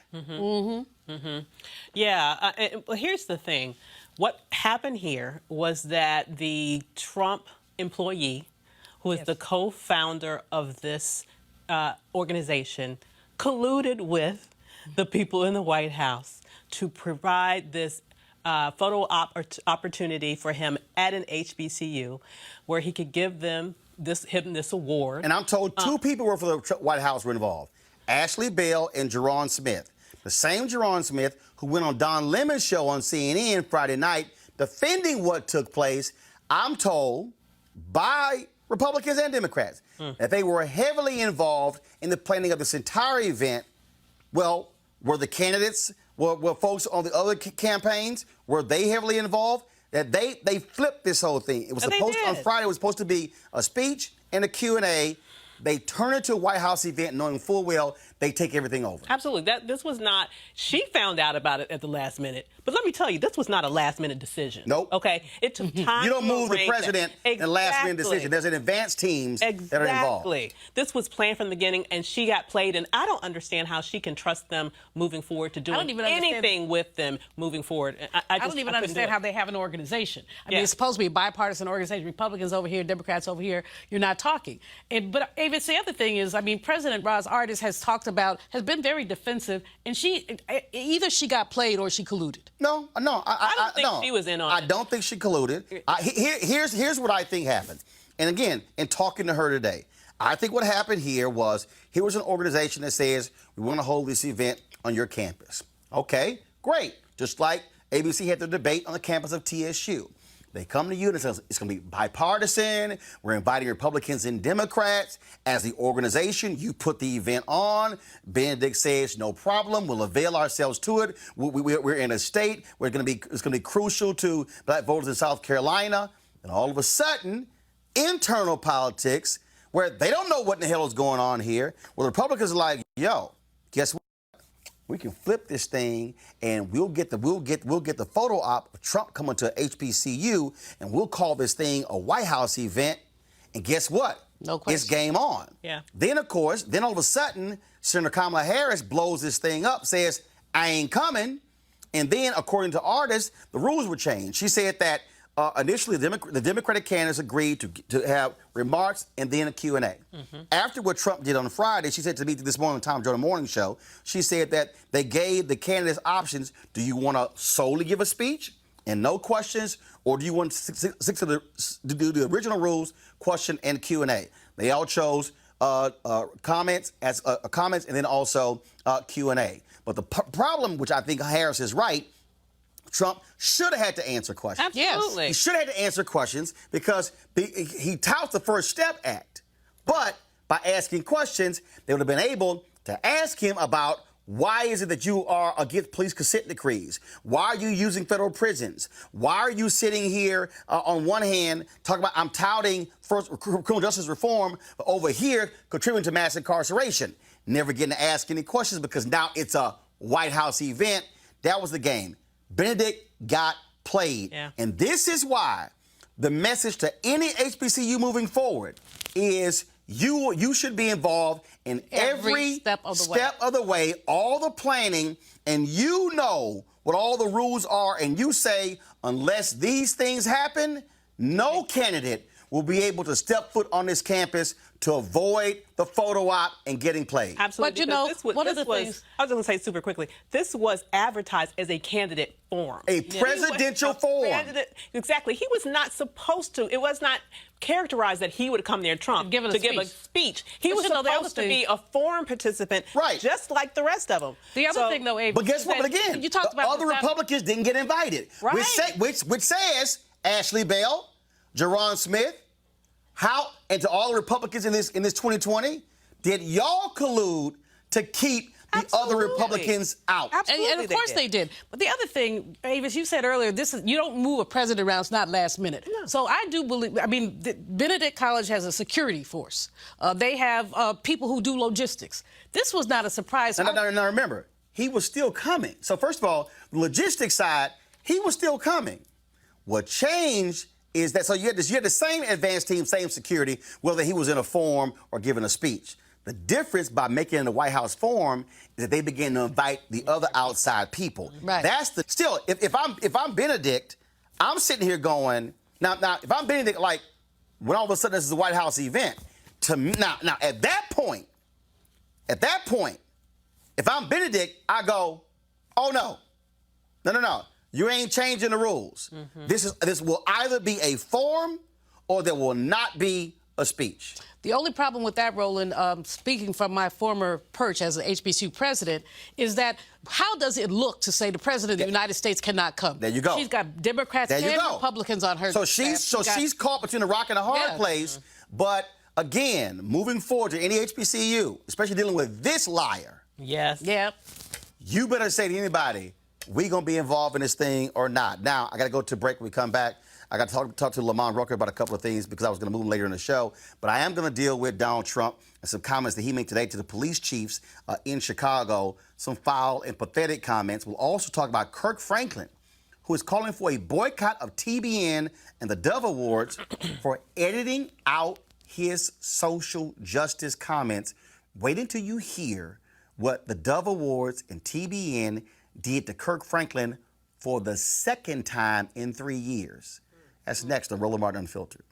Yeah. Well, here's the thing. What happened here was that the Trump employee, who is the co-founder of this organization, colluded with the people in the White House to provide this photo opportunity for him at an HBCU where he could give them this award. And I'm told two people were for the White House were involved, Ashley Bell and Jerron Smith. The same Jerron Smith who went on Don Lemon's show on CNN Friday night defending what took place, I'm told, by Republicans and Democrats, that they were heavily involved in the planning of this entire event. Well, were the candidates, were folks on the other campaigns, were they heavily involved? That they flipped this whole thing. It was supposed on Friday. It was supposed to be a speech and a Q&A. They turn it to a White House event knowing full well they take everything over. Absolutely. This was not, she found out about it at the last minute. But let me tell you, this was not a last minute decision. Nope. Okay? It took time. You don't move the president in a last minute decision. There's an advanced teams that are involved. Exactly. This was planned from the beginning, and she got played, and I don't understand how she can trust them moving forward to doing anything with them moving forward. I don't even understand how they have an organization. I mean, it's supposed to be a bipartisan organization. Republicans over here, Democrats over here. You're not talking. But Avis, the other thing is, I mean, President Roz Artis has been very defensive, and either she got played or she colluded. No, I don't think she was in on it. I don't think she colluded. Here's what I think happened. And again, in talking to her today, I think what happened here was an organization that says, we want to hold this event on your campus. Okay, great. Just like ABC had the debate on the campus of TSU. They come to you and say, it's going to be bipartisan. We're inviting Republicans and Democrats. As the organization, you put the event on. Benedict says, no problem. We'll avail ourselves to it. We're in a state where it's going to be crucial to black voters in South Carolina. And all of a sudden, internal politics, where they don't know what in the hell is going on here, where the Republicans are like, yo, guess what? We can flip this thing, and we'll get the photo op of Trump coming to HBCU, and we'll call this thing a White House event. And guess what? No question. It's game on. Yeah. Then all of a sudden, Senator Kamala Harris blows this thing up, says, I ain't coming. And then, according to Artis, the rules were changed. She said that initially the Democratic candidates agreed to have remarks and then a Q&A. After what Trump did on Friday, she said to me this morning on the Tom Jordan Morning Show, she said that they gave the candidates options. Do you want to solely give a speech and no questions, or do you want to do the original rules, question and Q&A? They all chose comments, and then also Q&A. But the problem, which I think Harris is right, Trump should have had to answer questions. Absolutely. He should have had to answer questions because he touts the First Step Act. But by asking questions, they would have been able to ask him about why is it that you are against police consent decrees? Why are you using federal prisons? Why are you sitting here on one hand talking about I'm touting first criminal justice reform, but over here contributing to mass incarceration? Never getting to ask any questions because now it's a White House event. That was the game. Benedict got played. Yeah. And this is why the message to any HBCU moving forward is you should be involved in every step of the way, all the planning, and you know what all the rules are, and you say, unless these things happen, no candidate will be able to step foot on this campus to avoid the photo op and getting played. Absolutely. But you know, one of the things I was going to say super quickly, this was advertised as a candidate forum. A presidential forum. Exactly. He was not supposed to. It was not characterized that he would come there, Trump, give a speech. He was supposed to be a forum participant, right, just like the rest of them. The other thing, though, Abe, but guess what? But again, you talked about other Republicans didn't get invited, right? Which says Ashley Bell, Jerron Smith, and to all the Republicans in this 2020, did y'all collude to keep the other Republicans out? Absolutely, and of course they did. But the other thing, Avis, you said earlier, you don't move a president around. It's not last minute. No. So I do believe. I mean, Benedict College has a security force. They have people who do logistics. This was not a surprise. Now remember, he was still coming. So first of all, the logistics side, he was still coming. What changed is that you had the same advanced team, same security, whether he was in a forum or giving a speech. The difference by making it in the White House forum is that they began to invite the other outside people. Right. Still, if I'm Benedict, I'm sitting here going, now if I'm Benedict, like when all of a sudden this is a White House event, now at that point, if I'm Benedict, I go, oh no. You ain't changing the rules. Mm-hmm. This will either be a forum or there will not be a speech. The only problem with that, Roland, speaking from my former perch as an HBCU president, is that how does it look to say the president of the United States cannot come? There you go. She's got Democrats and Republicans on her. So she's caught between a rock and a hard place. Mm-hmm. But again, moving forward to any HBCU, especially dealing with this liar. Yes. Yeah. You better say to anybody, we going to be involved in this thing or not. Now, I got to go to break when we come back. I got to talk to Lamont Rucker about a couple of things because I was going to move him later in the show. But I am going to deal with Donald Trump and some comments that he made today to the police chiefs in Chicago, some foul and pathetic comments. We'll also talk about Kirk Franklin, who is calling for a boycott of TBN and the Dove Awards for editing out his social justice comments. Wait until you hear what the Dove Awards and TBN did to Kirk Franklin for the second time in 3 years. That's next on Roland Martin Unfiltered.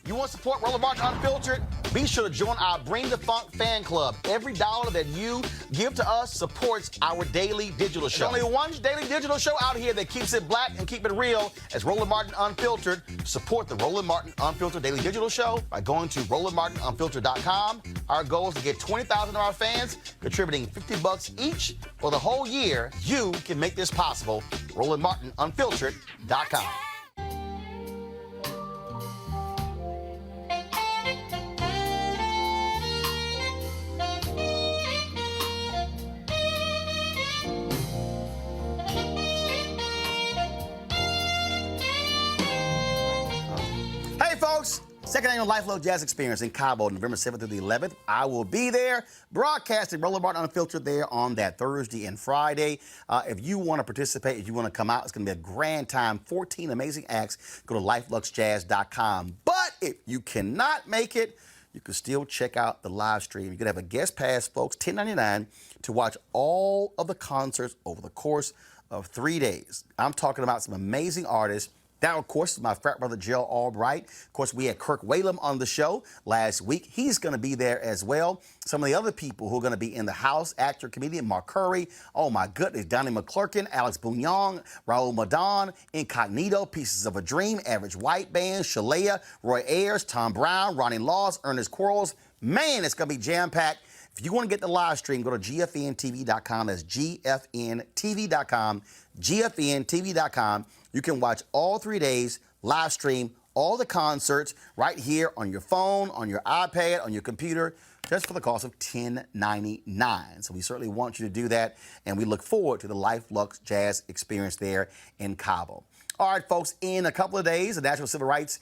You want to support Roland Martin Unfiltered? Be sure to join our Bring the Funk fan club. Every dollar that you give to us supports our daily digital show. There's only one daily digital show out here that keeps it black and keep it real as Roland Martin Unfiltered. Support the Roland Martin Unfiltered daily digital show by going to RolandMartinUnfiltered.com. Our goal is to get 20,000 of our fans contributing $50 each for the whole year. You can make this possible. RolandMartinUnfiltered.com. Hey, folks. Second annual Luxe Jazz Experience in Cabo, November 7th through the 11th. I will be there broadcasting Roland Martin Unfiltered there on that Thursday and Friday. If you want to participate, if you want to come out, it's going to be a grand time. 14 amazing acts. Go to lifeluxejazz.com. But if you cannot make it, you can still check out the live stream. You can have a guest pass, folks, $10.99 to watch all of the concerts over the course of 3 days. I'm talking about some amazing artists That, of course, is my frat brother, Gerald Albright. Of course, we had Kirk Whalum on the show last week. He's going to be there as well. Some of the other people who are going to be in the house, actor, comedian Mark Curry, oh my goodness, Donnie McClurkin, Alex Bouillon, Raul Madon, Incognito, Pieces of a Dream, Average White Band, Shalea, Roy Ayers, Tom Brown, Ronnie Laws, Ernest Quarles. Man, it's going to be jam-packed. If you want to get the live stream, go to gfntv.com. That's gfntv.com, gfntv.com. You can watch all 3 days, live stream, all the concerts right here on your phone, on your iPad, on your computer, just for the cost of $10.99. So we certainly want you to do that, and we look forward to the Luxe Jazz experience there in Cabo. All right, folks, in a couple of days, the National Civil Rights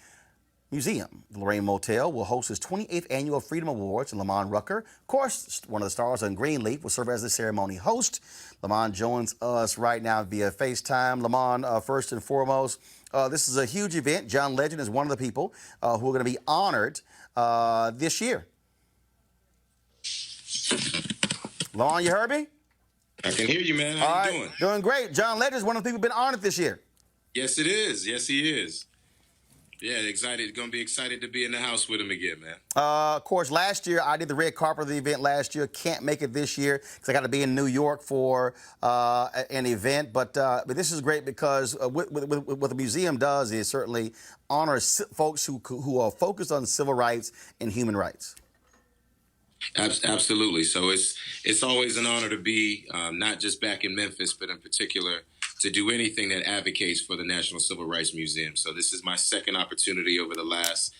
Museum, the Lorraine Hotel, will host its 28th Annual Freedom Awards, and Lamont Rucker, of course, one of the stars on Greenleaf, will serve as the ceremony host. Lamont joins us right now via FaceTime. Lamont, first and foremost, this is a huge event. John Legend is one of the people who are going to be honored this year. Lamont, you heard me? I can hear you, man. How you doing? Doing great. John Legend is one of the people who've been honored this year. Yes, it is. Yes, he is. Yeah, excited. Going to be excited to be in the house with him again, man. Of course, last year, I did the red carpet of the event last year. Can't make it this year because I got to be in New York for an event. But this is great because what the museum does is certainly honor folks who are focused on civil rights and human rights. Absolutely. So it's always an honor to be not just back in Memphis, but in particular to do anything that advocates for the National Civil Rights Museum. So this is my second opportunity over the last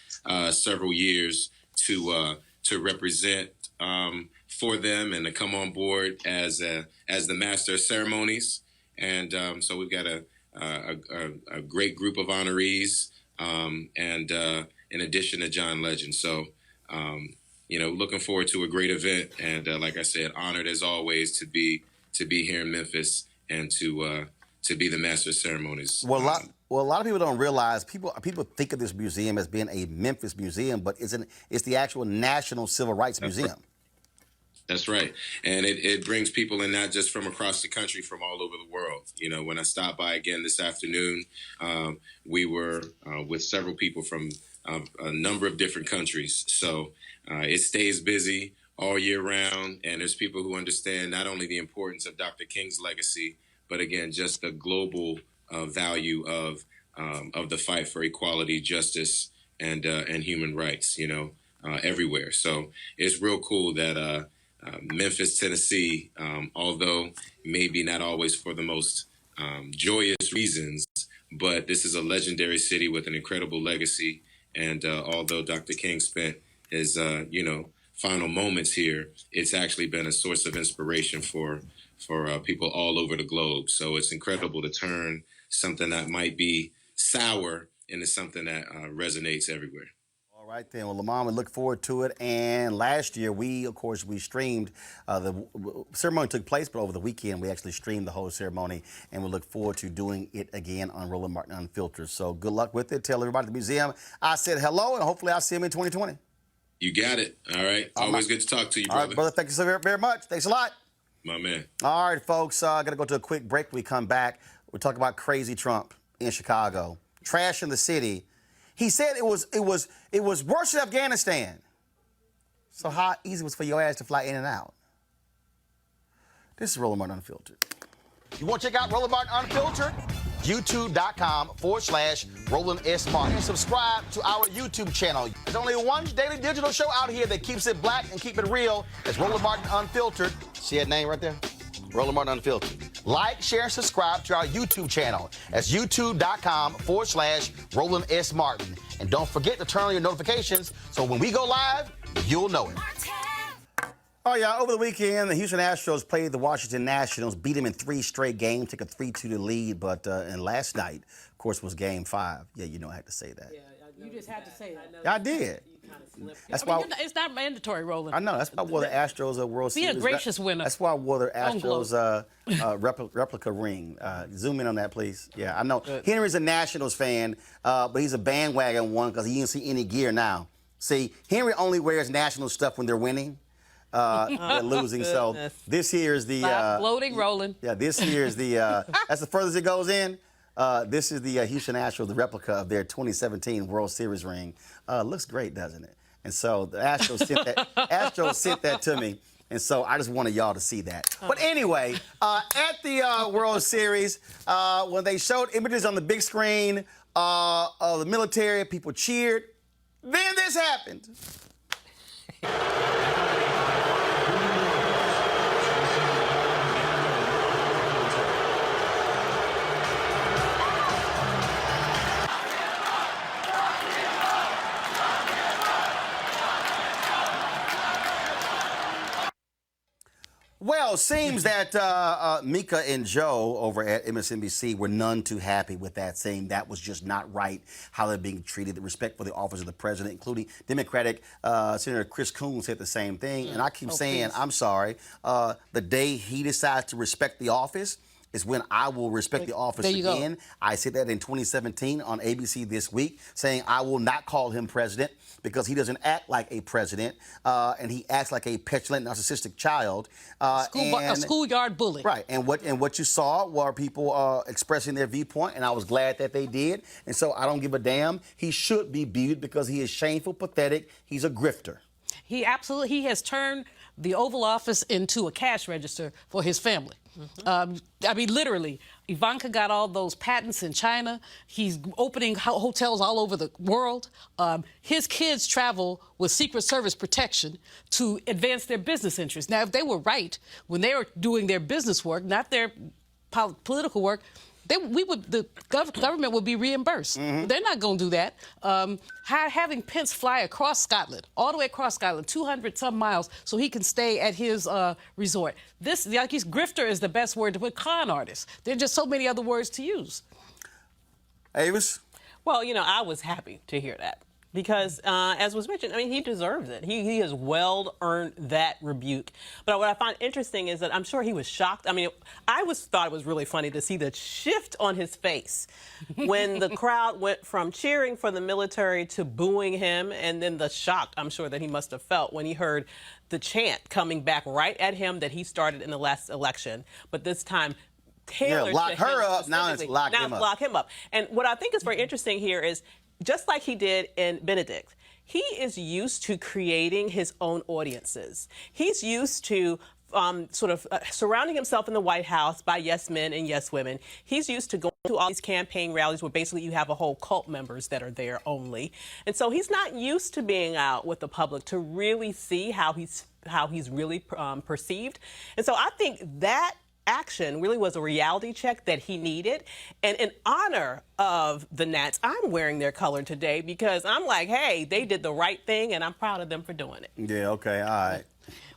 several years to represent for them and to come on board as the master of ceremonies. And so we've got a great group of honorees, and in addition to John Legend. So looking forward to a great event, and like I said, honored as always to be here in Memphis and to be the master of ceremonies. Well, a lot of people don't realize people think of this museum as being a Memphis museum, but it's the actual National Civil Rights Museum. That's right, and it brings people in not just from across the country, from all over the world. When I stopped by again this afternoon, we were with several people from a number of different countries. So it stays busy all year round, and there's people who understand not only the importance of Dr. King's legacy, but again, just the global value of the fight for equality, justice, and human rights, everywhere. So it's real cool that Memphis, Tennessee, although maybe not always for the most joyous reasons, but this is a legendary city with an incredible legacy. And although Dr. King spent his, final moments here, it's actually been a source of inspiration for people all over the globe. So it's incredible to turn something that might be sour into something that resonates everywhere. All right, then. Well, Lamont, we look forward to it. And last year, we streamed. The ceremony took place, but over the weekend, we actually streamed the whole ceremony, and we look forward to doing it again on Roland Martin Unfiltered. So good luck with it. Tell everybody at the museum I said hello, and hopefully I'll see him in 2020. You got it. All right. Always good to talk to you, brother. All right, brother. Thank you so very, very much. Thanks a lot. My man. All right, folks. Got to go to a quick break. When we come back, we'll talk about crazy Trump in Chicago, trash in the city. He said it was worse than Afghanistan. So how easy was it for your ass to fly in and out? This is Roland Martin Unfiltered. You want to check out Roland Martin Unfiltered? YouTube.com/Roland S. Martin. And subscribe to our YouTube channel. There's only one daily digital show out here that keeps it black and keep it real. It's Roland Martin Unfiltered. See that name right there? Roland Martin Unfiltered. Like, share, and subscribe to our YouTube channel. That's youtube.com/Roland S. Martin. And don't forget to turn on your notifications so when we go live, you'll know it. Oh, yeah, over the weekend, the Houston Astros played the Washington Nationals, beat them in 3 straight games, took a 3-2 lead. But and last night, of course, was Game 5. Yeah, I had to say that. Yeah, you just had to say that. I did. That's why it's not mandatory, Roland. I know. That's why I wore the Astros World Series. Be a gracious winner. That's why I wore the Astros replica ring. Zoom in on that, please. Yeah, I know. Good. Henry's a Nationals fan, but he's a bandwagon one because he didn't see any gear now. See, Henry only wears National stuff when they're winning. They're losing. So this here is the floating, Roland. Yeah, this here is the that's the furthest it goes in. This is the Houston Astros, the replica of their 2017 World Series ring. Looks great, doesn't it? And so the Astros sent that to me. And so I just wanted y'all to see that. But anyway, at the World Series, when they showed images on the big screen of the military, people cheered. Then this happened. Well, seems that Mika and Joe over at MSNBC were none too happy with that, saying that was just not right, how they're being treated, the respect for the office of the president, including Democratic Senator Chris Coons said the same thing. And I keep saying, please. I'm sorry, the day he decides to respect the office is when I will respect the office again. I said that in 2017 on ABC This Week, saying I will not call him president because he doesn't act like a president, and he acts like a petulant, narcissistic child. A schoolyard bully. Right, and what you saw were people expressing their viewpoint, and I was glad that they did. And so I don't give a damn. He should be viewed because he is shameful, pathetic. He's a grifter. He has turned the Oval Office into a cash register for his family. I mean, literally, Ivanka got all those patents in China. He's opening hotels all over the world. His kids travel with Secret Service protection to advance their business interests. Now, if they were right when they were doing their business work, not their political work, the government would be reimbursed. They're not going to do that. Having Pence fly across Scotland, all the way across Scotland, 200-some miles, so he can stay at his resort. Grifter is the best word to put. Con artist. There are just so many other words to use. Avis? Well, I was happy to hear that. Because, as was mentioned, I mean, he deserves it. He has well earned that rebuke. But what I find interesting is that I'm sure he was shocked. I mean, thought it was really funny to see the shift on his face when the crowd went from cheering for the military to booing him, and then the shock, I'm sure, that he must have felt when he heard the chant coming back right at him that he started in the last election. But this time, tailored lock to her him up, now it's lock him up. Lock him up. And what I think is very interesting here is, just like he did in Benedict, he is used to creating his own audiences. He's used to surrounding himself in the White House by yes men and yes women. He's used to going to all these campaign rallies where basically you have a whole cult members that are there only. And so he's not used to being out with the public to really see how he's really perceived. And so I think that action really was a reality check that he needed. And in honor of the Nats, I'm wearing their color today because I'm like, hey, they did the right thing, and I'm proud of them for doing it. Yeah, okay, all right.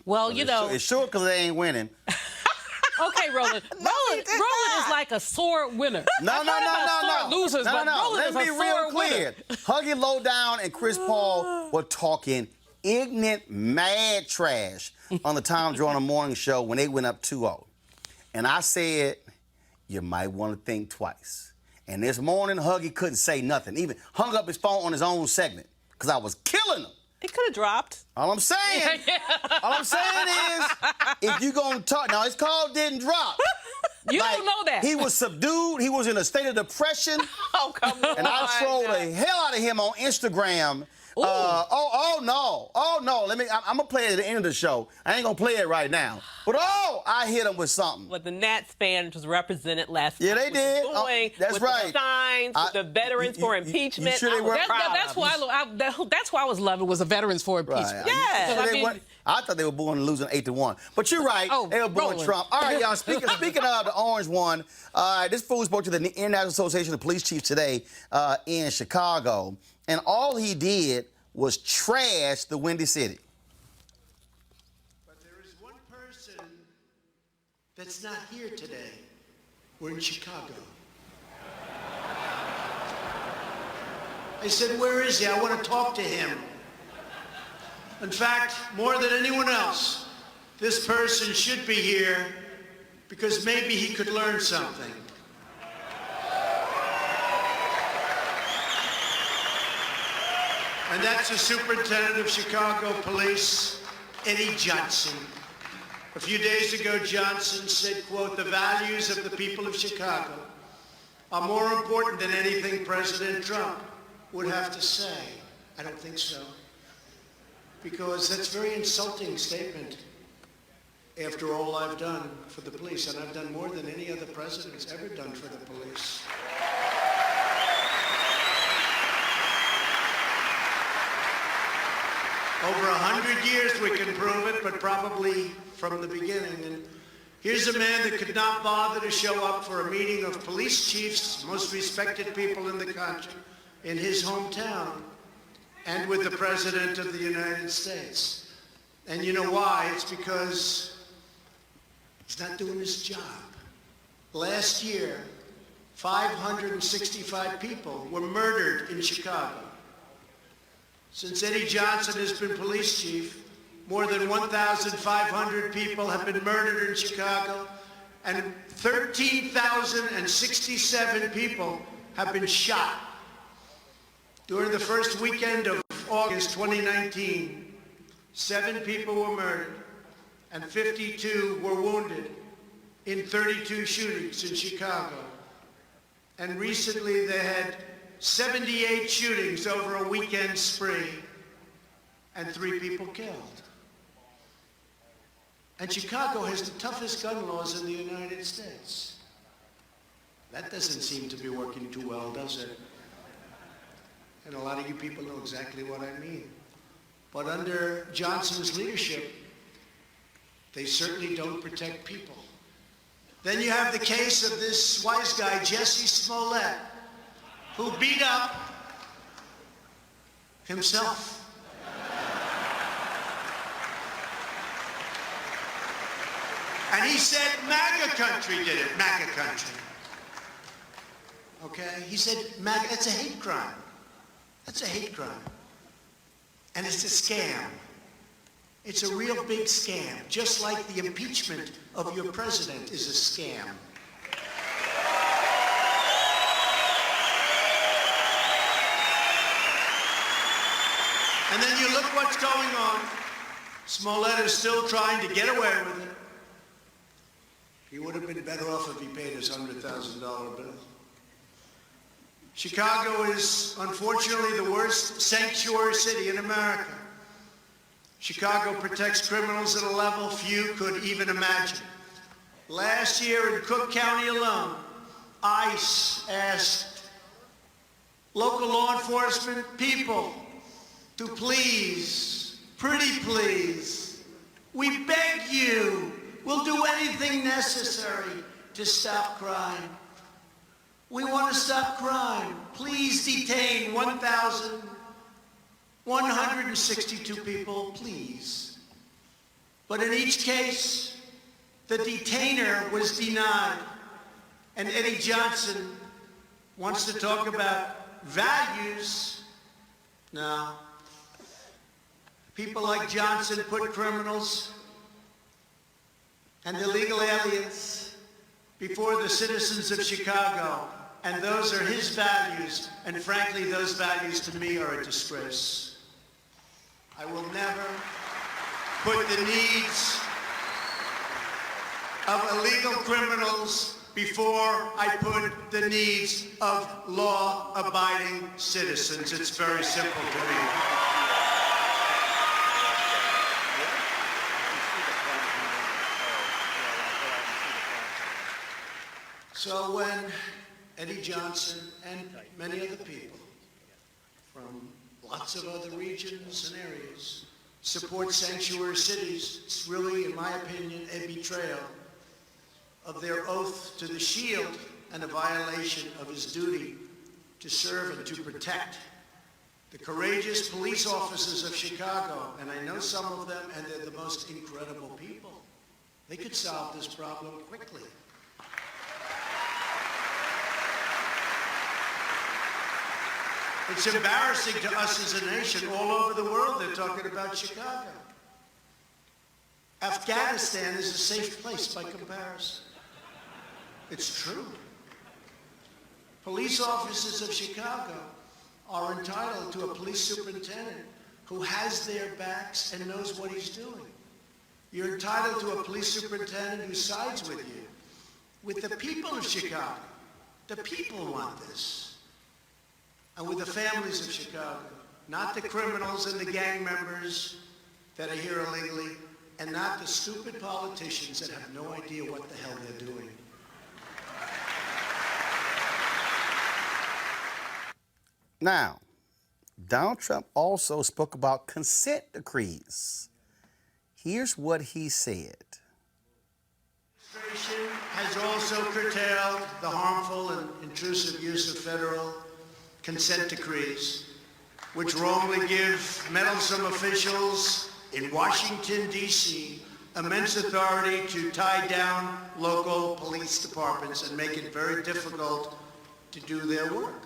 Well, It's short because they ain't winning. Okay, Roland. Roland is like a sore winner. No. Losers, but Roland Let me is be a real sore clear. Huggy Lowdown and Chris Paul were talking ignorant, mad trash on the Tom Joyner Morning Show when they went up 2-0. And I said, you might want to think twice. And this morning, Huggy couldn't say nothing. Even hung up his phone on his own segment because I was killing him. It could have dropped. All I'm saying is, if you're going to talk, now his call didn't drop. You don't know that. He was subdued. He was in a state of depression. Oh, come on. And I trolled the hell out of him on Instagram. Oh no. I'm gonna play it at the end of the show. I ain't gonna play it right now. But I hit him with something. But the Nats fans was represented last night. Yeah, they did. That's right. The signs, with the veterans for impeachment. You sure they were that's why I was loving was the veterans for impeachment. Right. Yeah. I thought they were born losing 8-1. But you're right. They were born Trump. All right, y'all. Speaking of the orange one, this fool spoke to the International Association of Police Chiefs today in Chicago. And all he did was trash the Windy City. But there is one person that's not here today. We're in Chicago. I said, where is he? I want to talk to him. In fact, more than anyone else, this person should be here because maybe he could learn something. And that's the Superintendent of Chicago Police, Eddie Johnson. A few days ago, Johnson said, quote, the values of the people of Chicago are more important than anything President Trump would have to say. I don't think so. Because that's a very insulting statement after all I've done for the police, and I've done more than any other president's ever done for the police. Over 100 years we can prove it, but probably from the beginning. And here's a man that could not bother to show up for a meeting of police chiefs, most respected people in the country, in his hometown, and with the President of the United States. And you know why? It's because he's not doing his job. Last year, 565 people were murdered in Chicago. Since Eddie Johnson has been police chief, more than 1,500 people have been murdered in Chicago, and 13,067 people have been shot. During the first weekend of August 2019, 7 people were murdered and 52 were wounded in 32 shootings in Chicago. And recently they had 78 shootings over a weekend spree and 3 people killed. And Chicago has the toughest gun laws in the United States. That doesn't seem to be working too well, does it? And a lot of you people know exactly what I mean. But under Johnson's leadership, they certainly don't protect people. Then you have the case of this wise guy, Jesse Smollett, who beat up himself. And he said MAGA country did it, MAGA country. Okay? He said MAGA, it's a hate crime. That's a hate crime. And it's a scam. It's a real big scam, just like the impeachment of your president is a scam. And then you look what's going on. Smollett is still trying to get away with it. He would have been better off if he paid his $100,000 bill. Chicago is, unfortunately, the worst sanctuary city in America. Chicago protects criminals at a level few could even imagine. Last year in Cook County alone, ICE asked local law enforcement people to please, pretty please, we beg you, we'll do anything necessary to stop crime. We want to stop crime. Please detain 1,162 people, please. But in each case, the detainer was denied. And Eddie Johnson wants to talk about values. No. People like Johnson put criminals and illegal aliens before the citizens of Chicago. And those are his values. And frankly, those values to me are a disgrace. I will never put the needs of illegal criminals before I put the needs of law-abiding citizens. It's very simple to me. So when Eddie Johnson and many other people from lots of other regions and areas support sanctuary cities, it's really, in my opinion, a betrayal of their oath to the Shield and a violation of his duty to serve and to protect the courageous police officers of Chicago. And I know some of them, and they're the most incredible people. They could solve this problem quickly. It's embarrassing to us as a nation. All over the world, they're talking about Chicago. Afghanistan is a safe place by comparison. It's true. Police officers of Chicago are entitled to a police superintendent who has their backs and knows what he's doing. You're entitled to a police superintendent who sides with you, with the people of Chicago. The people want this. And with the families of Chicago, not the criminals and the gang members that are here illegally, and not the stupid politicians that have no idea what the hell they're doing. Now, Donald Trump also spoke about consent decrees. Here's what he said. The administration has also curtailed the harmful and intrusive use of federal consent decrees, which wrongly give meddlesome officials in Washington, D.C., immense authority to tie down local police departments and make it very difficult to do their work.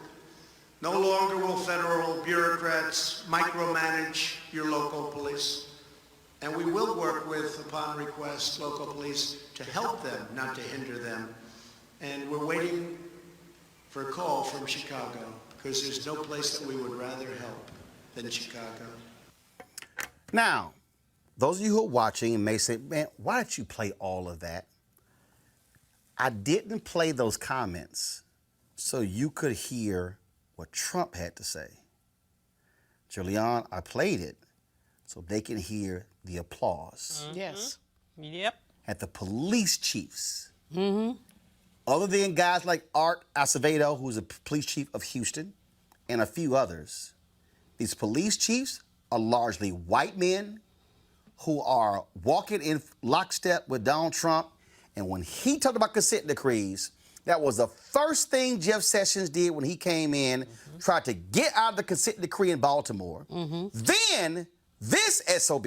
No longer will federal bureaucrats micromanage your local police. And we will work with, upon request, local police to help them, not to hinder them. And we're waiting for a call from Chicago, because there's no place that we would rather help than Chicago. Now, those of you who are watching may say, man, why did you play all of that? I didn't play those comments so you could hear what Trump had to say. Julian, I played it so they can hear the applause. Yes. Yep. At the police chiefs. Other than guys like Art Acevedo, who's a police chief of Houston, and a few others, these police chiefs are largely white men who are walking in lockstep with Donald Trump. And when he talked about consent decrees, that was the first thing Jeff Sessions did when he came in, tried to get out of the consent decree in Baltimore. Then this SOB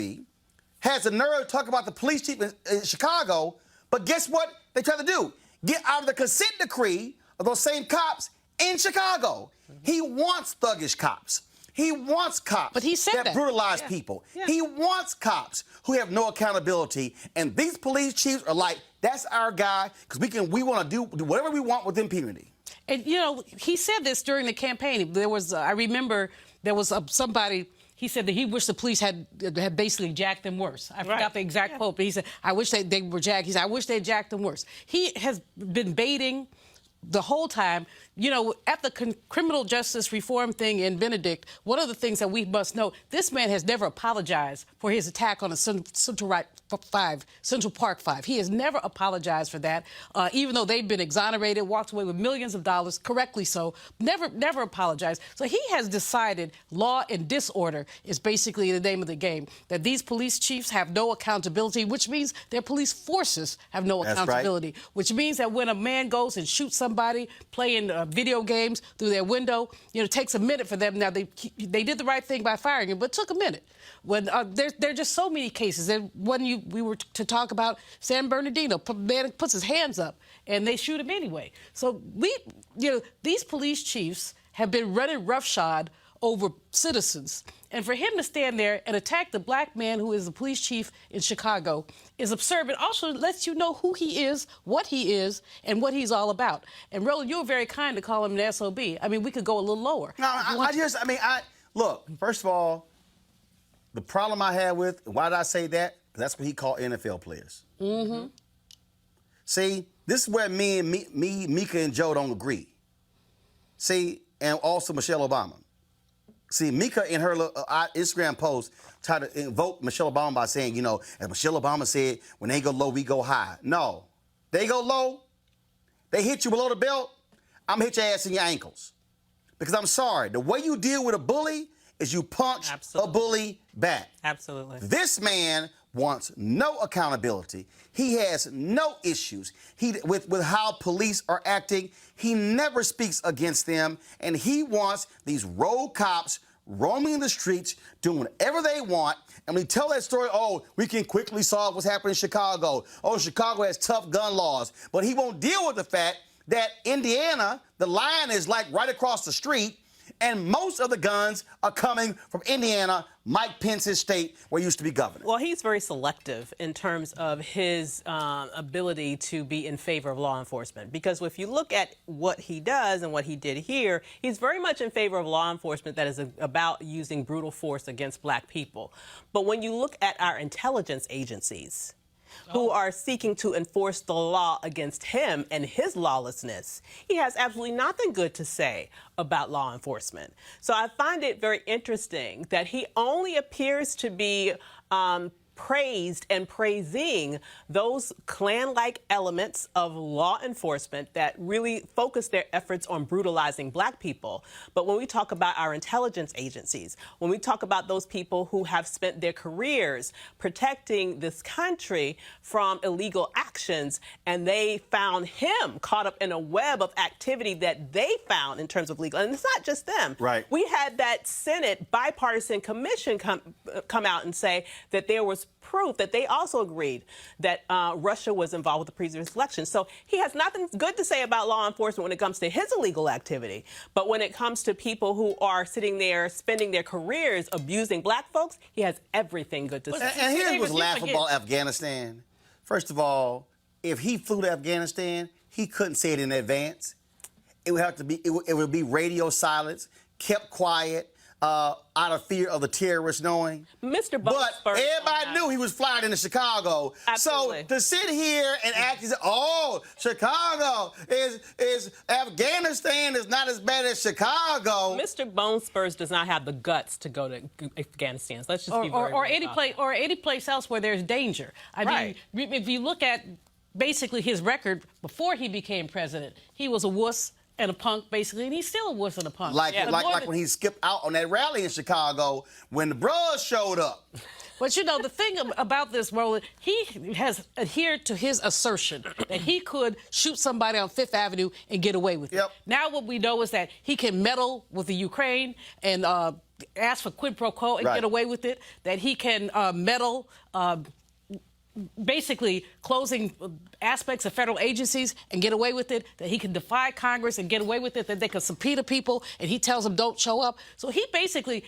has the nerve to talk about the police chief in Chicago, but guess what they try to do? Get out of the consent decree of those same cops in Chicago. He wants thuggish cops. He wants cops But he said that. brutalize people. He wants cops who have no accountability. And these police chiefs are like, that's our guy, because we want to do whatever we want with impunity. And, you know, he said this during the campaign. There was, I remember there was somebody, he said that he wished the police had basically jacked them worse. I forgot the exact quote, but he said, I wish they were jacked. He said, I wish they jacked them worse. He has been baiting the whole time. You know, at the criminal justice reform thing in Benedict, one of the things that we must know, this man has never apologized for his attack on the Central Park 5. He has never apologized for that, even though they've been exonerated, walked away with millions of dollars, correctly so, never apologized. So he has decided law and disorder is basically the name of the game, that these police chiefs have no accountability, which means their police forces have no accountability, which means that when a man goes and shoots somebody playing video games through their window, you know, it takes a minute for them. Now, they did the right thing by firing him, but it took a minute. When there are just so many cases. And when we were to talk about San Bernardino, man puts his hands up and they shoot him anyway. So these police chiefs have been running roughshod over citizens. And for him to stand there and attack the black man who is the police chief in Chicago is absurd, but also lets you know who he is, and what he's all about. And Roland, you were very kind to call him an SOB. I mean, we could go a little lower. No, look, first of all, the problem I had with, why did I say that? That's what he called NFL players. See, this is where me, Mika, and Joe don't agree. See, and also Michelle Obama. See, Mika in her Instagram post tried to invoke Michelle Obama by saying, you know, as Michelle Obama said, when they go low, we go high. No, they go low, they hit you below the belt, I'm going to hit your ass in your ankles. Because I'm sorry, the way you deal with a bully is you punch a bully back. Absolutely. This man wants no accountability. He has no issues with how police are acting. He never speaks against them, and he wants these road cops roaming the streets, doing whatever they want. And we tell that story, oh, we can quickly solve what's happening in Chicago. Oh, Chicago has tough gun laws. But he won't deal with the fact that Indiana, the line is like right across the street, and most of the guns are coming from Indiana, Mike Pence's state, where he used to be governor. Well, he's very selective in terms of his ability to be in favor of law enforcement. Because if you look at what he does and what he did here, he's very much in favor of law enforcement that is about using brutal force against black people. But when you look at our intelligence agencies, who are seeking to enforce the law against him and his lawlessness. He has absolutely nothing good to say about law enforcement. So I find it very interesting that he only appears to be praised and praising those Klan-like elements of law enforcement that really focus their efforts on brutalizing black people. But when we talk about our intelligence agencies, when we talk about those people who have spent their careers protecting this country from illegal actions, and they found him caught up in a web of activity that they found in terms of legal, and it's not just them. Right. We had that Senate bipartisan commission come out and say that there was proof that they also agreed that Russia was involved with the previous election. So he has nothing good to say about law enforcement when it comes to his illegal activity. But when it comes to people who are sitting there spending their careers abusing black folks, he has everything good to say. And here's what's laughable about Afghanistan. First of all, if he flew to Afghanistan, he couldn't say it in advance. It would have to be, it would be radio silence, kept quiet, out of fear of the terrorists knowing. Mr. But everybody knew he was flying into Chicago. Absolutely. So to sit here and act as, oh, Chicago is Afghanistan is not as bad as Chicago. Mr. Bone Spurs does not have the guts to go to Afghanistan. So let's just be very or any place else where there's danger. I mean, if you look at basically his record before he became president, he was a wuss and a punk, basically, and he's still a wuss and a punk. Like when he skipped out on that rally in Chicago when the bros showed up. But, you know, the thing about this, Roland, he has adhered to his assertion that he could shoot somebody on Fifth Avenue and get away with it. Now what we know is that he can meddle with the Ukraine and ask for quid pro quo and get away with it, that he can meddle basically closing aspects of federal agencies and get away with it, that he can defy Congress and get away with it, that they can subpoena people and he tells them don't show up. So he basically,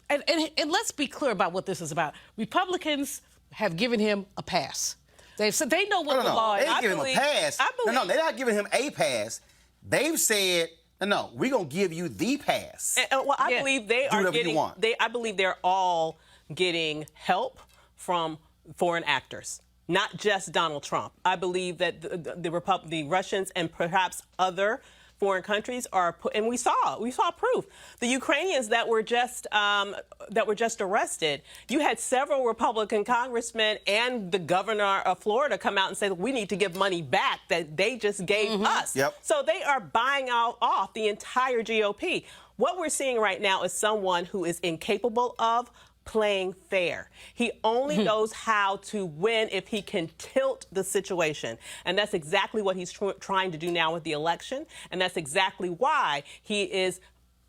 and let's be clear about what this is about. Republicans have given him a pass. They've said they know what the law is. They didn't give him a pass. No, they're not giving him a pass. They've said, no, we're going to give you the pass. Well, I believe they are getting, I believe they're all getting help from foreign actors, not just Donald Trump. I believe that the Russians and perhaps other foreign countries are, and we saw proof. The Ukrainians that were just arrested. You had several Republican congressmen and the governor of Florida come out and say, we need to give money back that they just gave us. So they are buying off the entire GOP. What we're seeing right now is someone who is incapable of playing fair. He only knows how to win if he can tilt the situation. And that's exactly what he's trying to do now with the election. And that's exactly why he is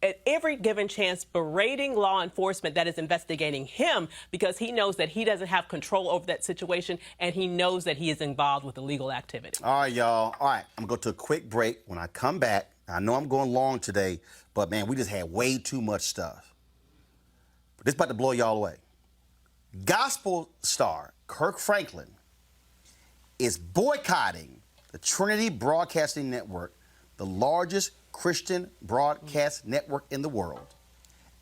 at every given chance berating law enforcement that is investigating him, because he knows that he doesn't have control over that situation and he knows that he is involved with illegal activity. All right, y'all. All right, I'm going to go to a quick break. When I come back, I know I'm going long today, but man, we just had way too much stuff. This is about to blow y'all away. Gospel star Kirk Franklin is boycotting the Trinity Broadcasting Network, the largest Christian broadcast network in the world,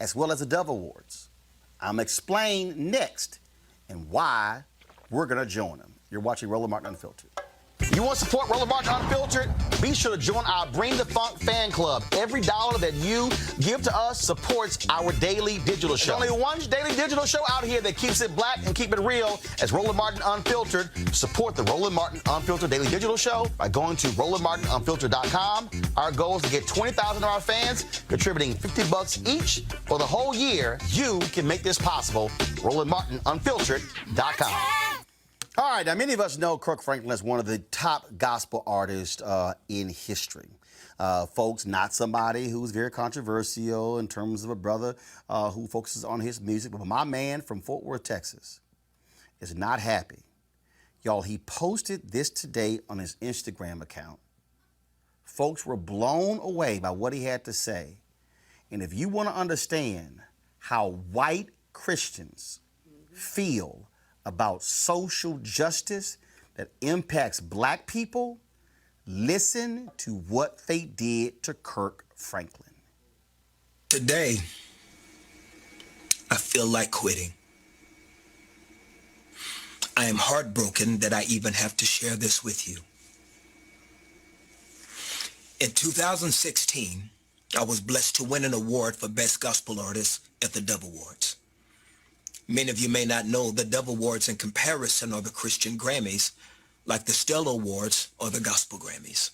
as well as the Dove Awards. I'm explain next and why we're going to join them. You're watching Roland Martin Unfiltered. You want to support Roland Martin Unfiltered? Be sure to join our Bring the Funk fan club. Every dollar that you give to us supports our daily digital show. There's only one daily digital show out here that keeps it black and keep it real as Roland Martin Unfiltered. Support the Roland Martin Unfiltered daily digital show by going to RolandMartinUnfiltered.com. Our goal is to get 20,000 of our fans contributing $50 each for the whole year. You can make this possible. RolandMartinUnfiltered.com. All right, now many of us know Kirk Franklin as one of the top gospel artists in history. Folks, not somebody who's very controversial in terms of a brother who focuses on his music, but my man from Fort Worth, Texas, is not happy. Y'all, he posted this today on his Instagram account. Folks were blown away by what he had to say. And if you want to understand how white Christians feel about social justice that impacts black people, listen to what they did to Kirk Franklin. Today, I feel like quitting. I am heartbroken that I even have to share this with you. In 2016, I was blessed to win an award for Best Gospel Artist at the Dove Awards. Many of you may not know the Dove Awards in comparison are the Christian Grammys, like the Stella Awards or the Gospel Grammys.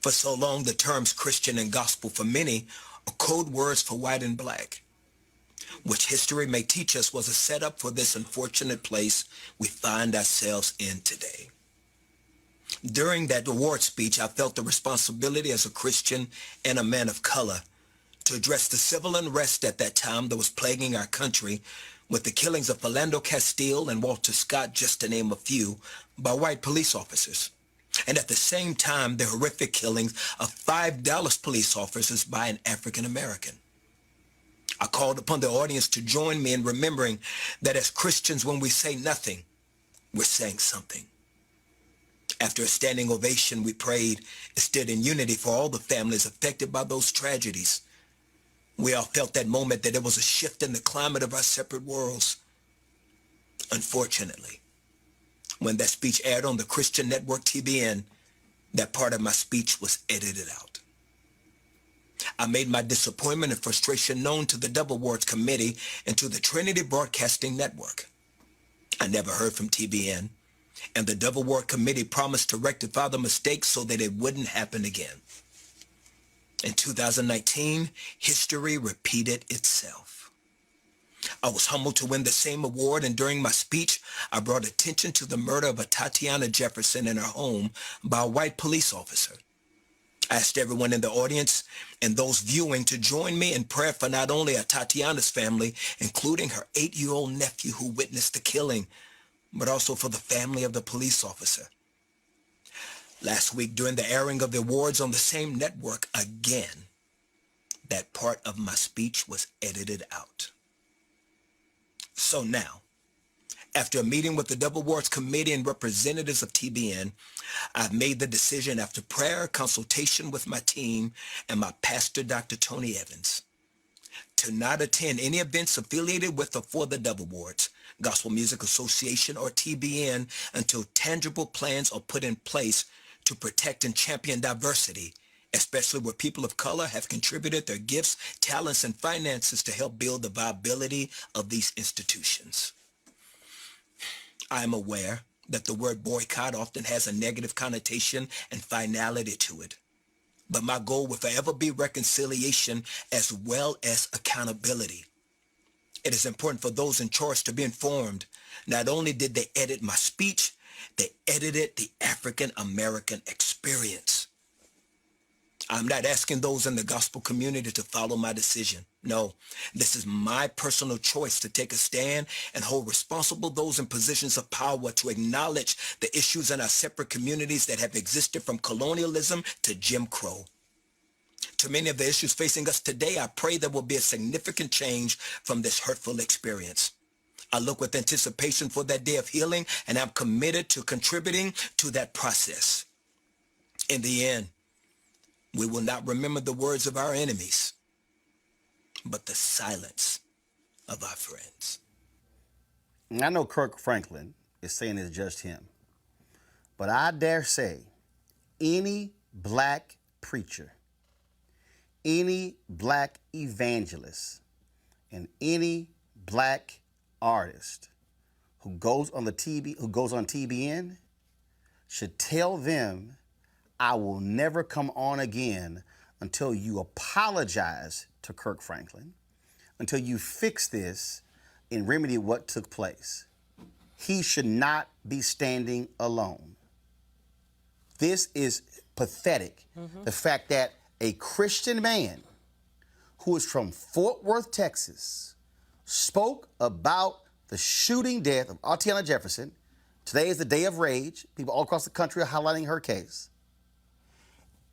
For so long, the terms Christian and gospel for many are code words for white and black, which history may teach us was a setup for this unfortunate place we find ourselves in today. During that award speech, I felt the responsibility as a Christian and a man of color to address the civil unrest at that time that was plaguing our country with the killings of Philando Castile and Walter Scott, just to name a few, by white police officers. And at the same time, the horrific killings of 5 Dallas police officers by an African American. I called upon the audience to join me in remembering that as Christians, when we say nothing, we're saying something. After a standing ovation, we prayed and stood in unity for all the families affected by those tragedies. We all felt that moment that there was a shift in the climate of our separate worlds. Unfortunately, when that speech aired on the Christian network TBN, that part of my speech was edited out. I made my disappointment and frustration known to the Dove Awards Committee and to the Trinity Broadcasting Network. I never heard from TBN, and the Dove Award Committee promised to rectify the mistake so that it wouldn't happen again. In 2019, history repeated itself. I was humbled to win the same award, and during my speech, I brought attention to the murder of a Tatiana Jefferson in her home by a white police officer. I asked everyone in the audience and those viewing to join me in prayer for not only Tatiana's family, including her 8-year-old nephew who witnessed the killing, but also for the family of the police officer. Last week, during the airing of the awards on the same network again, that part of my speech was edited out. So now, after a meeting with the Dove Awards Committee and representatives of TBN, I've made the decision after prayer, consultation with my team, and my pastor, Dr. Tony Evans, to not attend any events affiliated with or for the Dove Awards, Gospel Music Association, or TBN until tangible plans are put in place to protect and champion diversity, especially where people of color have contributed their gifts, talents, and finances to help build the viability of these institutions. I am aware that the word boycott often has a negative connotation and finality to it, but my goal will forever be reconciliation as well as accountability. It is important for those in charge to be informed. Not only did they edit my speech, they edited the African American experience. I'm not asking those in the gospel community to follow my decision. No, this is my personal choice to take a stand and hold responsible those in positions of power to acknowledge the issues in our separate communities that have existed from colonialism to Jim Crow. To many of the issues facing us today, I pray there will be a significant change from this hurtful experience. I look with anticipation for that day of healing, and I'm committed to contributing to that process. In the end, we will not remember the words of our enemies, but the silence of our friends. I know Kirk Franklin is saying it's just him, but I dare say any black preacher, any black evangelist, and any black artist who goes on TBN should tell them, I will never come on again until you apologize to Kirk Franklin, until you fix this and remedy what took place. He should not be standing alone. This is pathetic. The fact that a Christian man who is from Fort Worth, Texas, spoke about the shooting death of Tatiana Jefferson. Today is the day of rage. People all across the country are highlighting her case.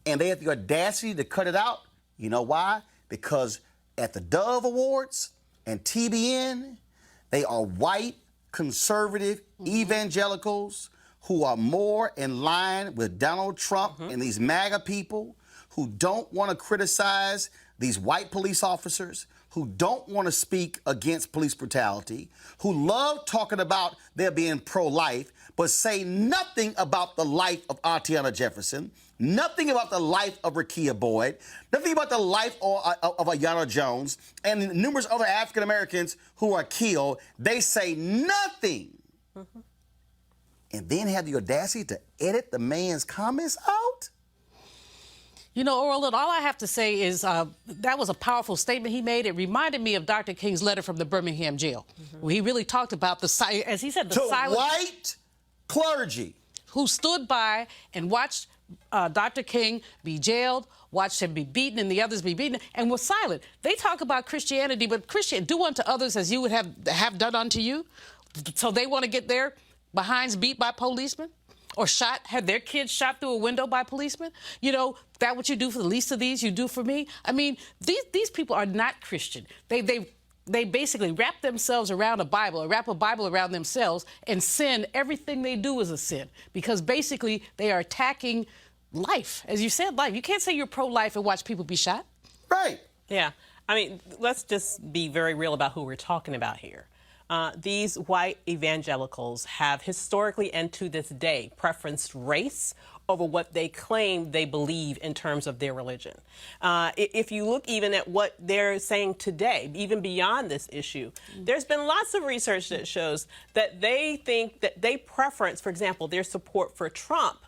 And they have the audacity to cut it out. You know why? Because at the Dove Awards and TBN, they are white, conservative, evangelicals who are more in line with Donald Trump and these MAGA people who don't want to criticize these white police officers, who don't want to speak against police brutality, who love talking about their being pro-life, but say nothing about the life of Artiana Jefferson, nothing about the life of Rekia Boyd, nothing about the life of Aiyana Jones, and numerous other African Americans who are killed. They say nothing. Mm-hmm. And then have the audacity to edit the man's comments out? You know, Roland, all I have to say is that was a powerful statement he made. It reminded me of Dr. King's letter from the Birmingham jail, where he really talked about as he said, the silent white clergy who stood by and watched Dr. King be jailed, watched him be beaten and the others be beaten, and was silent. They talk about Christianity, but do unto others as you would have done unto you. So they want to get their behinds beat by policemen? Or had their kids shot through a window by policemen? You know, that what you do for the least of these, you do for me? I mean, these people are not Christian. They basically wrap themselves around a Bible, or wrap a Bible around themselves, and sin. Everything they do is a sin, because basically they are attacking life. As you said, life. You can't say you're pro-life and watch people be shot. Right. Yeah. I mean, let's just be very real about who we're talking about here. These white evangelicals have historically and to this day preferenced race over what they claim they believe in terms of their religion. If you look even at what they're saying today, even beyond this issue, there's been lots of research that shows that they think that they preference, for example, their support for Trump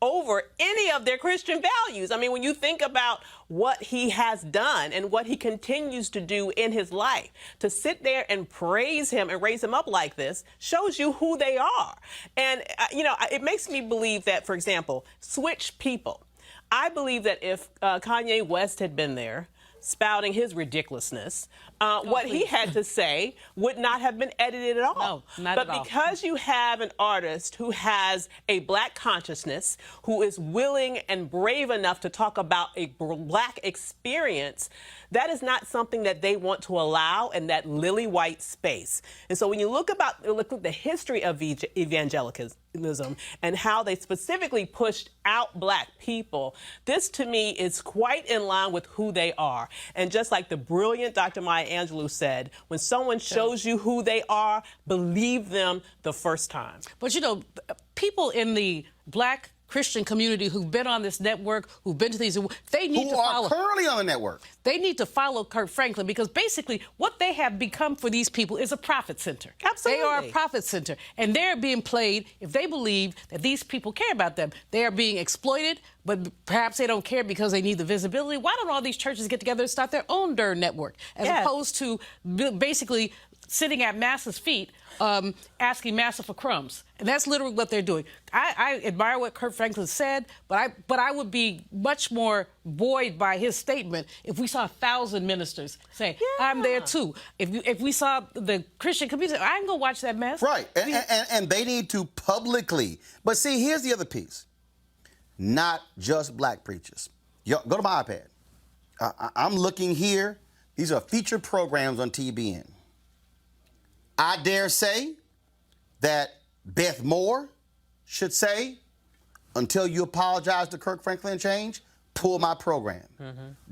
over any of their Christian values. I mean, when you think about what he has done and what he continues to do in his life, to sit there and praise him and raise him up like this shows you who they are. And, you know, it makes me believe that, for example, switch people. I believe that if Kanye West had been there, spouting his ridiculousness, what he had to say would not have been edited at all. No, not but at all. because you have an artist who has a black consciousness, who is willing and brave enough to talk about a black experience, that is not something that they want to allow in that lily white space. And so when you look at the history of evangelicalism and how they specifically pushed out black people, this to me is quite in line with who they are. And just like the brilliant Dr. Maya Angelou said, when someone shows you who they are, believe them the first time. But you know, people in the black Christian community who've been on this network, who've been to these, they need to follow. Who are currently on the network. They need to follow Kirk Franklin, because basically what they have become for these people is a profit center. Absolutely. They are a profit center, and they're being played if they believe that these people care about them. They are being exploited, but perhaps they don't care because they need the visibility. Why don't all these churches get together and start their own darn network, as opposed to basically sitting at Massa's feet, asking Massa for crumbs? And that's literally what they're doing. I admire what Kirk Franklin said, but I would be much more buoyed by his statement if we saw 1,000 ministers say, I'm there too. If we saw the Christian community, I can go watch that mess. Right, and they need to publicly. But see, here's the other piece. Not just black preachers. Yo, go to my iPad. I'm looking here. These are featured programs on TBN. I dare say that Beth Moore should say, until you apologize to Kirk Franklin and change, pull my program.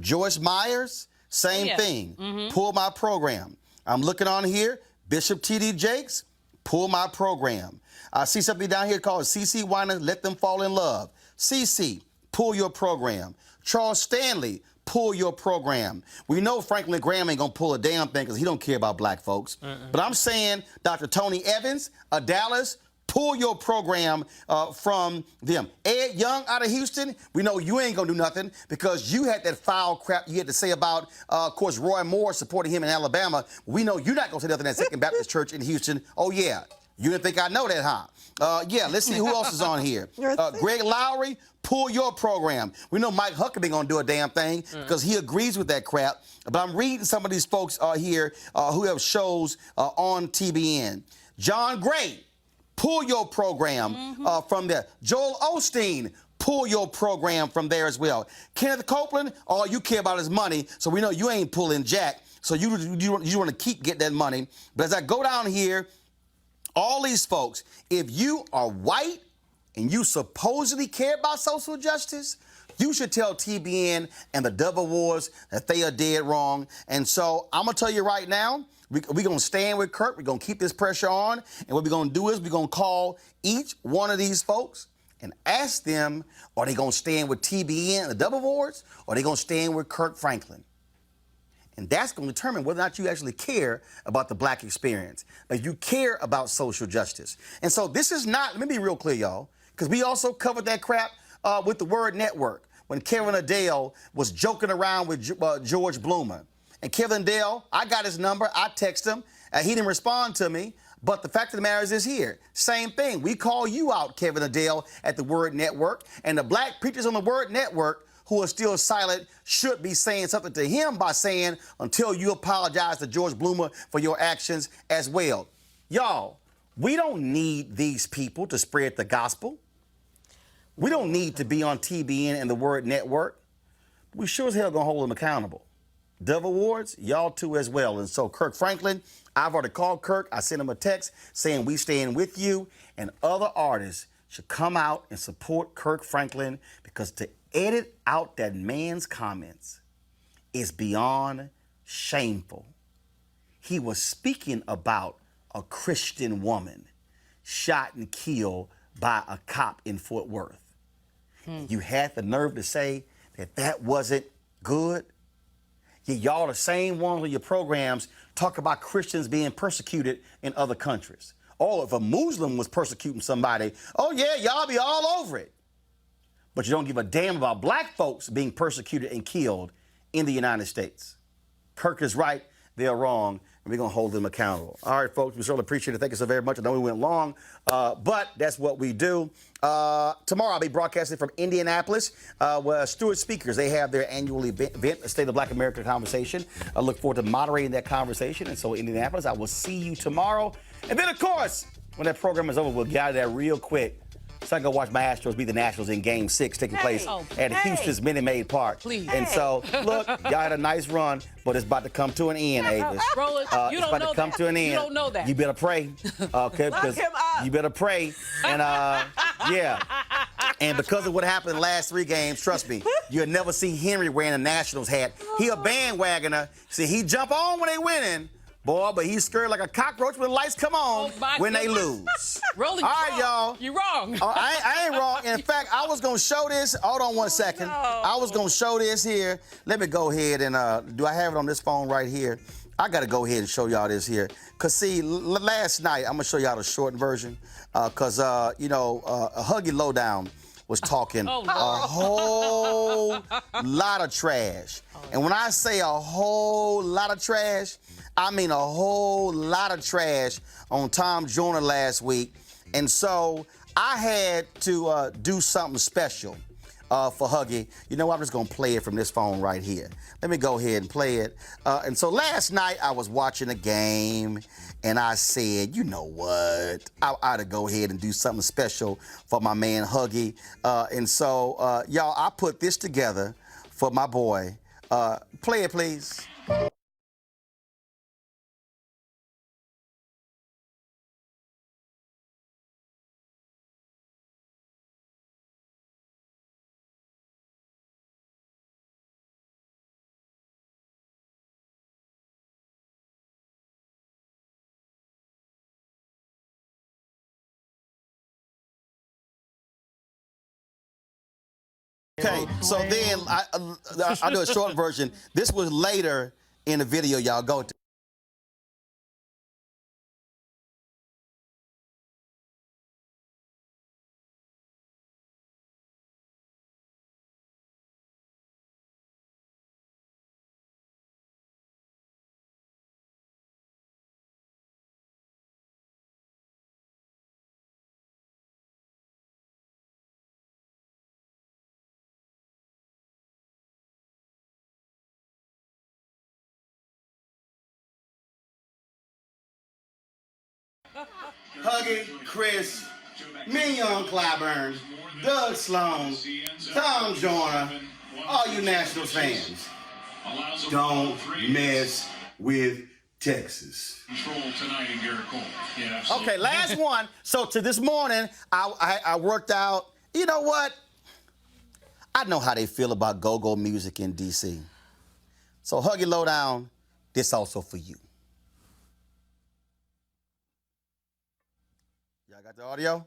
Joyce Myers, same thing. Pull my program. I'm looking on here, Bishop T.D. Jakes, pull my program. I see something down here called C.C. Weiner, Let Them Fall in Love. C.C., pull your program. Charles Stanley, pull your program. We know Franklin Graham ain't gonna pull a damn thing because he don't care about black folks. But I'm saying Dr. Tony Evans of Dallas, pull your program from them. Ed Young out of Houston, we know you ain't gonna do nothing because you had that foul crap you had to say about, of course, Roy Moore supporting him in Alabama. We know you're not gonna say nothing at Second Baptist Church in Houston. Oh yeah, you didn't think I know that, huh? Yeah, let's see who else is on here. Greg Lowry, pull your program. We know Mike Huckabee gonna do a damn thing because he agrees with that crap. But I'm reading some of these folks here who have shows on TBN. John Gray, pull your program from there. Joel Osteen, pull your program from there as well. Kenneth Copeland, all you care about is money, so we know you ain't pulling jack. So you want to keep getting that money. But as I go down here, all these folks, if you are white and you supposedly care about social justice, You should tell TBN and the Double Wars that they are dead wrong. And so I'm going to tell you right now, we're going to stand with Kirk. We're going to keep this pressure on. And what we're going to do is we're going to call each one of these folks and ask them, are they going to stand with TBN and the Double Wars, or are they going to stand with Kirk Franklin? And that's going to determine whether or not you actually care about the black experience, that you care about social justice. And so this is not, let me be real clear, y'all, because we also covered that crap with the Word Network when Kevin Adele was joking around with George Bloomer. And Kevin Adele, I got his number, I text him, he didn't respond to me. But the fact of the matter is here. Same thing. We call you out, Kevin Adele, at the Word Network, and the black preachers on the Word Network who are still silent should be saying something to him by saying, until you apologize to George Bloomer for your actions as well. Y'all, we don't need these people to spread the gospel. We don't need to be on TBN and the Word Network. We sure as hell gonna hold them accountable. Double Awards, y'all too as well. And so Kirk Franklin, I've already called Kirk. I sent him a text saying we stand with you, and other artists should come out and support Kirk Franklin, because to edit out that man's comments is beyond shameful. He was speaking about a Christian woman shot and killed by a cop in Fort Worth. You had the nerve to say that that wasn't good? Yet y'all the same ones on your programs talk about Christians being persecuted in other countries. Oh, if a Muslim was persecuting somebody, oh yeah, y'all be all over it. But you don't give a damn about black folks being persecuted and killed in the United States. Kirk is right, they're wrong, and we're going to hold them accountable. All right, folks, we certainly appreciate it. Thank you so very much. I know we went long, but that's what we do. Tomorrow I'll be broadcasting from Indianapolis, where Stewart Speakers, they have their annual event, the State of Black America Conversation. I look forward to moderating that conversation. And so Indianapolis, I will see you tomorrow. And then, of course, when that program is over, we'll get out of there real quick, so I can go watch my Astros beat the Nationals in Game 6 taking place at Houston's Minute Maid Park. Please. And so, look, y'all had a nice run, but it's about to come to an end, Avis. Roland, you don't know that. It's about to come to an end. You don't know that. You better pray, okay? Because you better pray. And, yeah. And because of what happened in the last 3 games, trust me, you'll never see Henry wearing a Nationals hat. He a bandwagoner. See, he jump on when they winning. Boy, but he's scared like a cockroach when the lights come on when they lose. Roland, all right, y'all. You're wrong. I ain't wrong. In fact, I was going to show this. Hold on one second. No. I was going to show this here. Let me go ahead and, do I have it on this phone right here? I got to go ahead and show y'all this here. Because, see, last night, I'm going to show y'all the short version. Because, you know, Huggy Lowdown was talking a whole lot of trash. And when I say a whole lot of trash, I mean a whole lot of trash on Tom Joyner last week. And so I had to do something special for Huggy. You know what? I'm just going to play it from this phone right here. Let me go ahead and play it. And so last night I was watching a game, and I said, you know what? I ought to go ahead and do something special for my man Huggy. And so, y'all, I put this together for my boy. Play it, please. Okay, so then I'll do a short version. This was later in the video, y'all. Go to. Huggy, Chris, Mignon Clyburn, Doug Sloan, Tom Joyner, all you Nationals fans, don't mess with Texas. Okay, last one. So to this morning, I worked out. You know what? I know how they feel about go-go music in D.C. So Huggy Lowdown, this also for you. Y'all got the audio?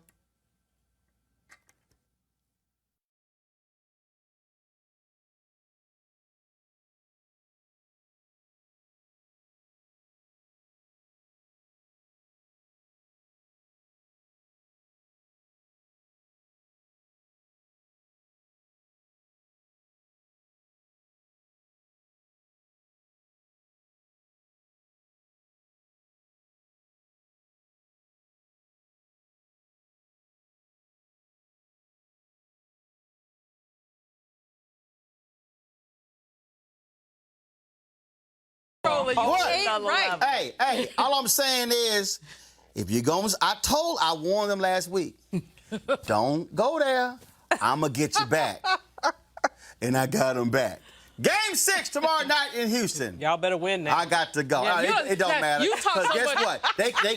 Roland, you What? ain't right. Hey, all I'm saying is, if you're going, I warned them last week, don't go there. I'm going to get you back. And I got them back. Game 6 tomorrow night in Houston. Y'all better win now. I got to go. Yeah, It don't matter. You talk Because so guess much. what?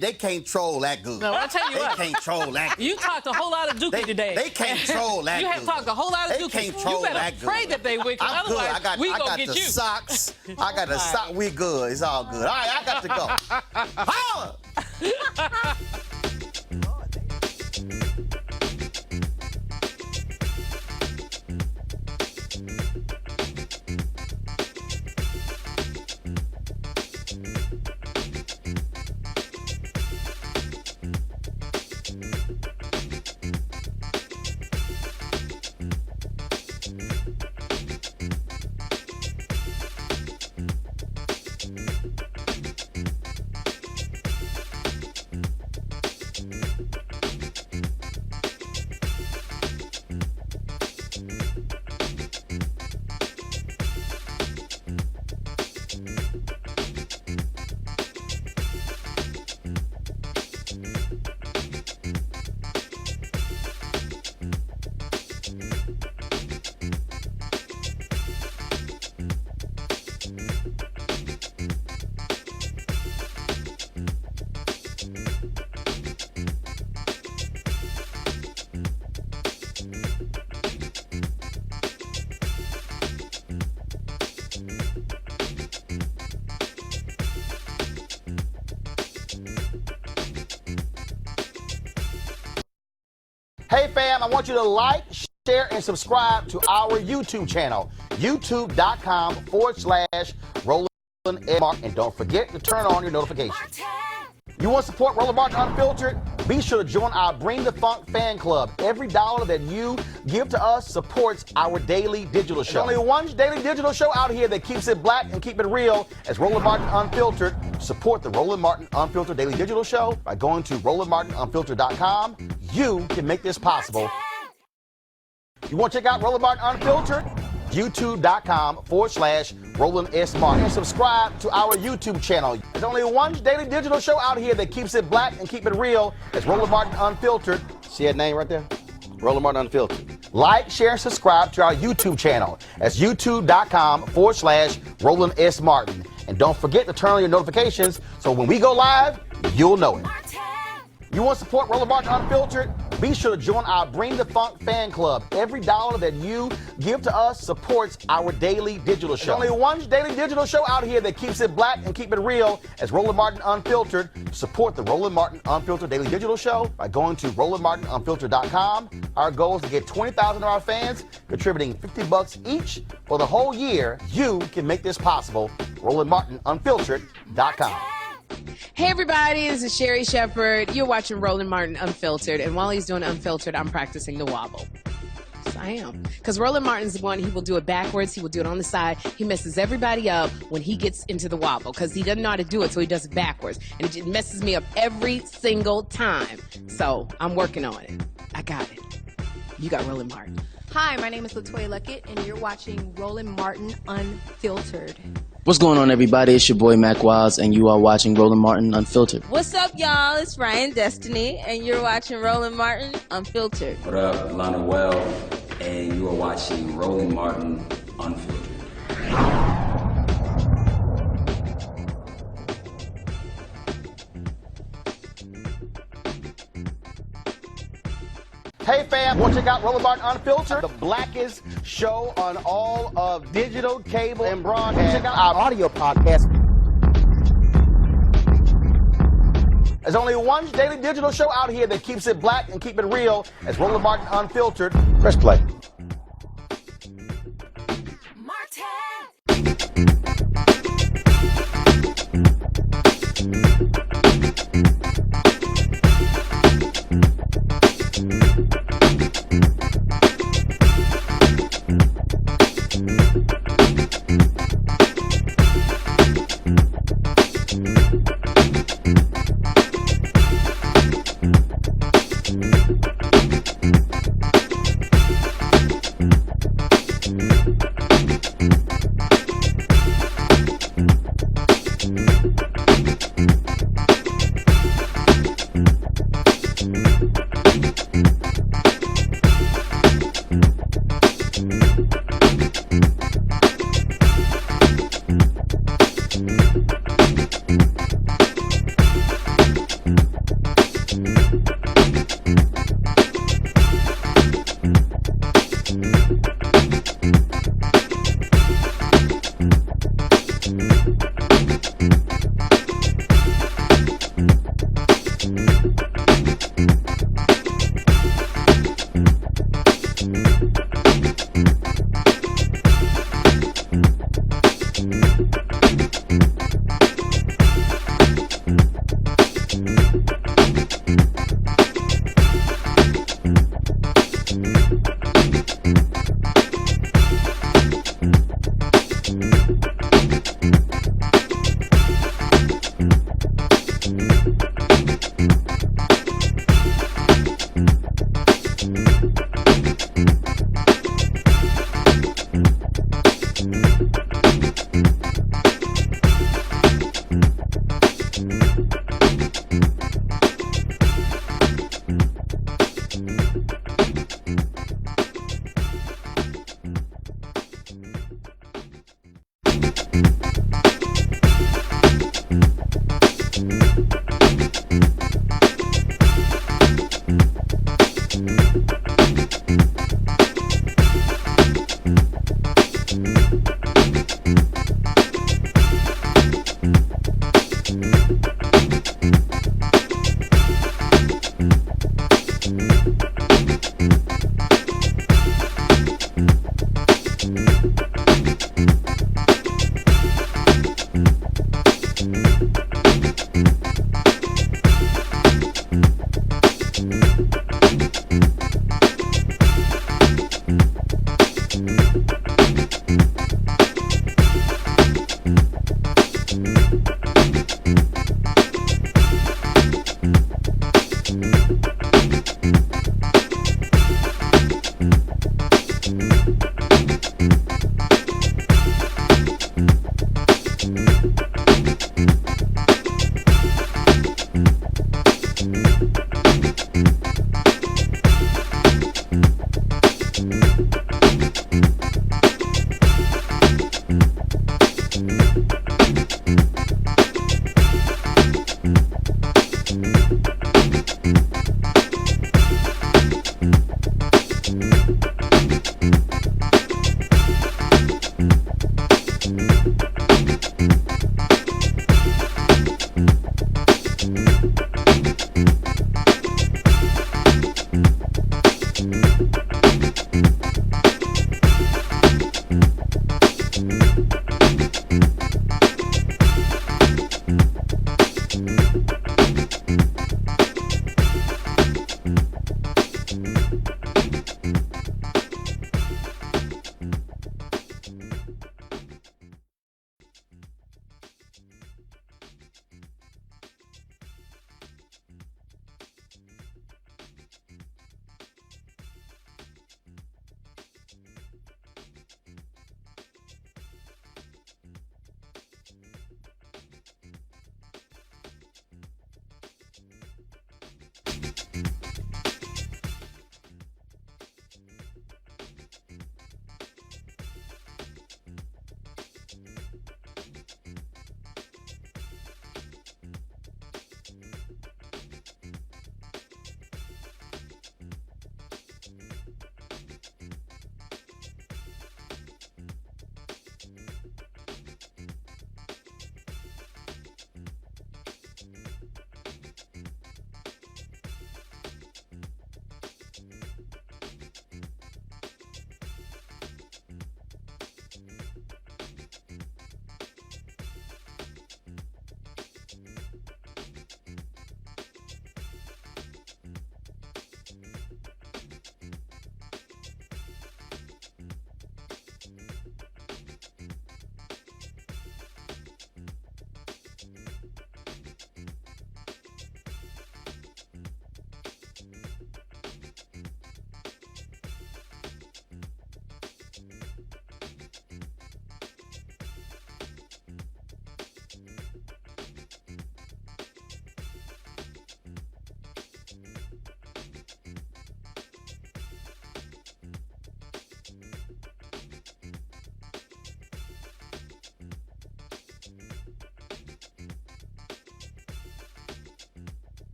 They can't troll that good. No, I'll tell you what. They can't troll that good. You talked a whole lot of Dookie today. They can't troll that You good. have talked a whole lot of They Dookie. can't troll You better that good. pray that they win, 'cause I'm good. otherwise we I gonna got get the you. socks. I got the sock. We good. It's all good. All right, I got to go. Holla! Hey fam, I want you to like, share, and subscribe to our YouTube channel, youtube.com/Roland and Mark. And don't forget to turn on your notifications. You want to support Roland Martin Unfiltered? Be sure to join our Bring the Funk fan club. Every dollar that you give to us supports our daily digital show. There's only one daily digital show out here that keeps it black and keep it real. As Roland Martin Unfiltered. Support the Roland Martin Unfiltered daily digital show by going to RolandMartinUnfiltered.com. You can make this possible. You want to check out Roland Martin Unfiltered? YouTube.com/Roland S. Martin. And subscribe to our YouTube channel. There's only one daily digital show out here that keeps it black and keep it real. It's Roland Martin Unfiltered. See that name right there? Roland Martin Unfiltered. Like, share, and subscribe to our YouTube channel. That's youtube.com/Roland S. Martin. And don't forget to turn on your notifications so when we go live, you'll know it. You want to support Roland Martin Unfiltered? Be sure to join our Bring the Funk fan club. Every dollar that you give to us supports our daily digital show. There's only one daily digital show out here that keeps it black and keep it real. As Roland Martin Unfiltered. Support the Roland Martin Unfiltered daily digital show by going to RolandMartinUnfiltered.com. Our goal is to get 20,000 of our fans contributing $50 each for the whole year. You can make this possible. RolandMartinUnfiltered.com. Hey everybody, this is Sherry Shepherd. You're watching Roland Martin Unfiltered, and while he's doing Unfiltered, I'm practicing the wobble. Yes, I am. Because Roland Martin's the one, he will do it backwards, he will do it on the side. He messes everybody up when he gets into the wobble, because he doesn't know how to do it, so he does it backwards. And it just messes me up every single time. So, I'm working on it. I got it. You got Roland Martin. Hi, my name is LaToya Luckett, and you're watching Roland Martin Unfiltered. What's going on, everybody? It's your boy Mac Wiles, and you are watching Roland Martin Unfiltered. What's up, y'all? It's Ryan Destiny, and you're watching Roland Martin Unfiltered. What up, Lana Well, and you are watching Roland Martin Unfiltered. Hey fam, want to check out Roland Martin Unfiltered, the blackest show on all of digital, cable, and broadcast. Check out our audio podcast. There's only one daily digital show out here that keeps it black and keep it real. It's Roland Martin Unfiltered. Press play.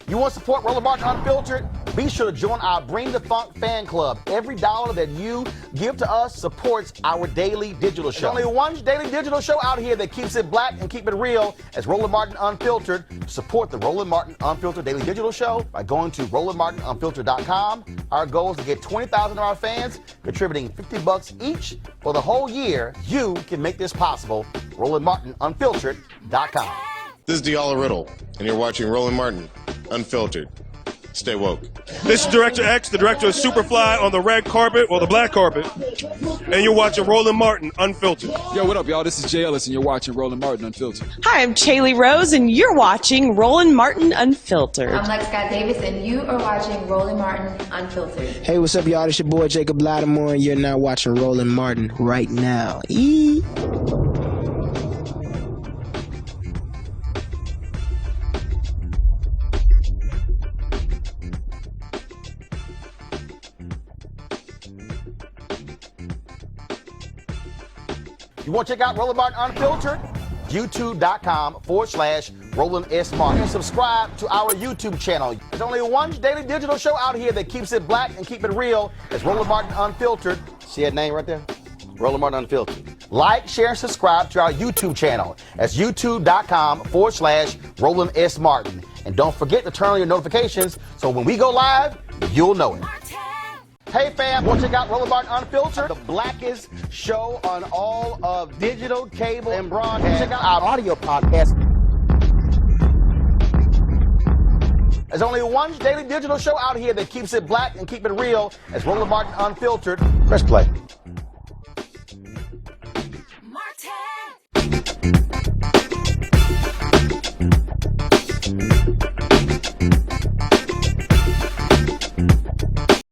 You want to support Roland Martin Unfiltered? Be sure to join our Bring the Funk fan club. Every dollar that you give to us supports our daily digital show. There's only one daily digital show out here that keeps it black and keep it real as Roland Martin Unfiltered. Support the Roland Martin Unfiltered daily digital show by going to RolandMartinUnfiltered.com. Our goal is to get 20,000 of our fans contributing $50 each for the whole year. You can make this possible. RolandMartinUnfiltered.com. This is Diala Riddle, and you're watching Roland Martin Unfiltered. Stay woke. This is Director X, the director of Superfly on the red carpet or the black carpet, and you're watching Roland Martin Unfiltered. Yo, what up, y'all? This is Jay Ellis, and you're watching Roland Martin Unfiltered. Hi, I'm Chaley Rose, and you're watching Roland Martin Unfiltered. I'm Lex Scott Davis, and you are watching Roland Martin Unfiltered. Hey, what's up, y'all? It's your boy Jacob Lattimore, and you're now watching Roland Martin right now. You want to check out Roland Martin Unfiltered? YouTube.com/Roland S. Martin. And subscribe to our YouTube channel. There's only one daily digital show out here that keeps it black and keep it real. It's Roland Martin Unfiltered. See that name right there? Roland Martin Unfiltered. Like, share, and subscribe to our YouTube channel. That's YouTube.com/Roland S. Martin. And don't forget to turn on your notifications so when we go live, you'll know it. Hey fam, want to check out Roland Martin Unfiltered, the blackest show on all of digital, cable, and broadcast. Check out our audio podcast. There's only one daily digital show out here that keeps it black and keep it real. It's Roland Martin Unfiltered. Press play. Martin.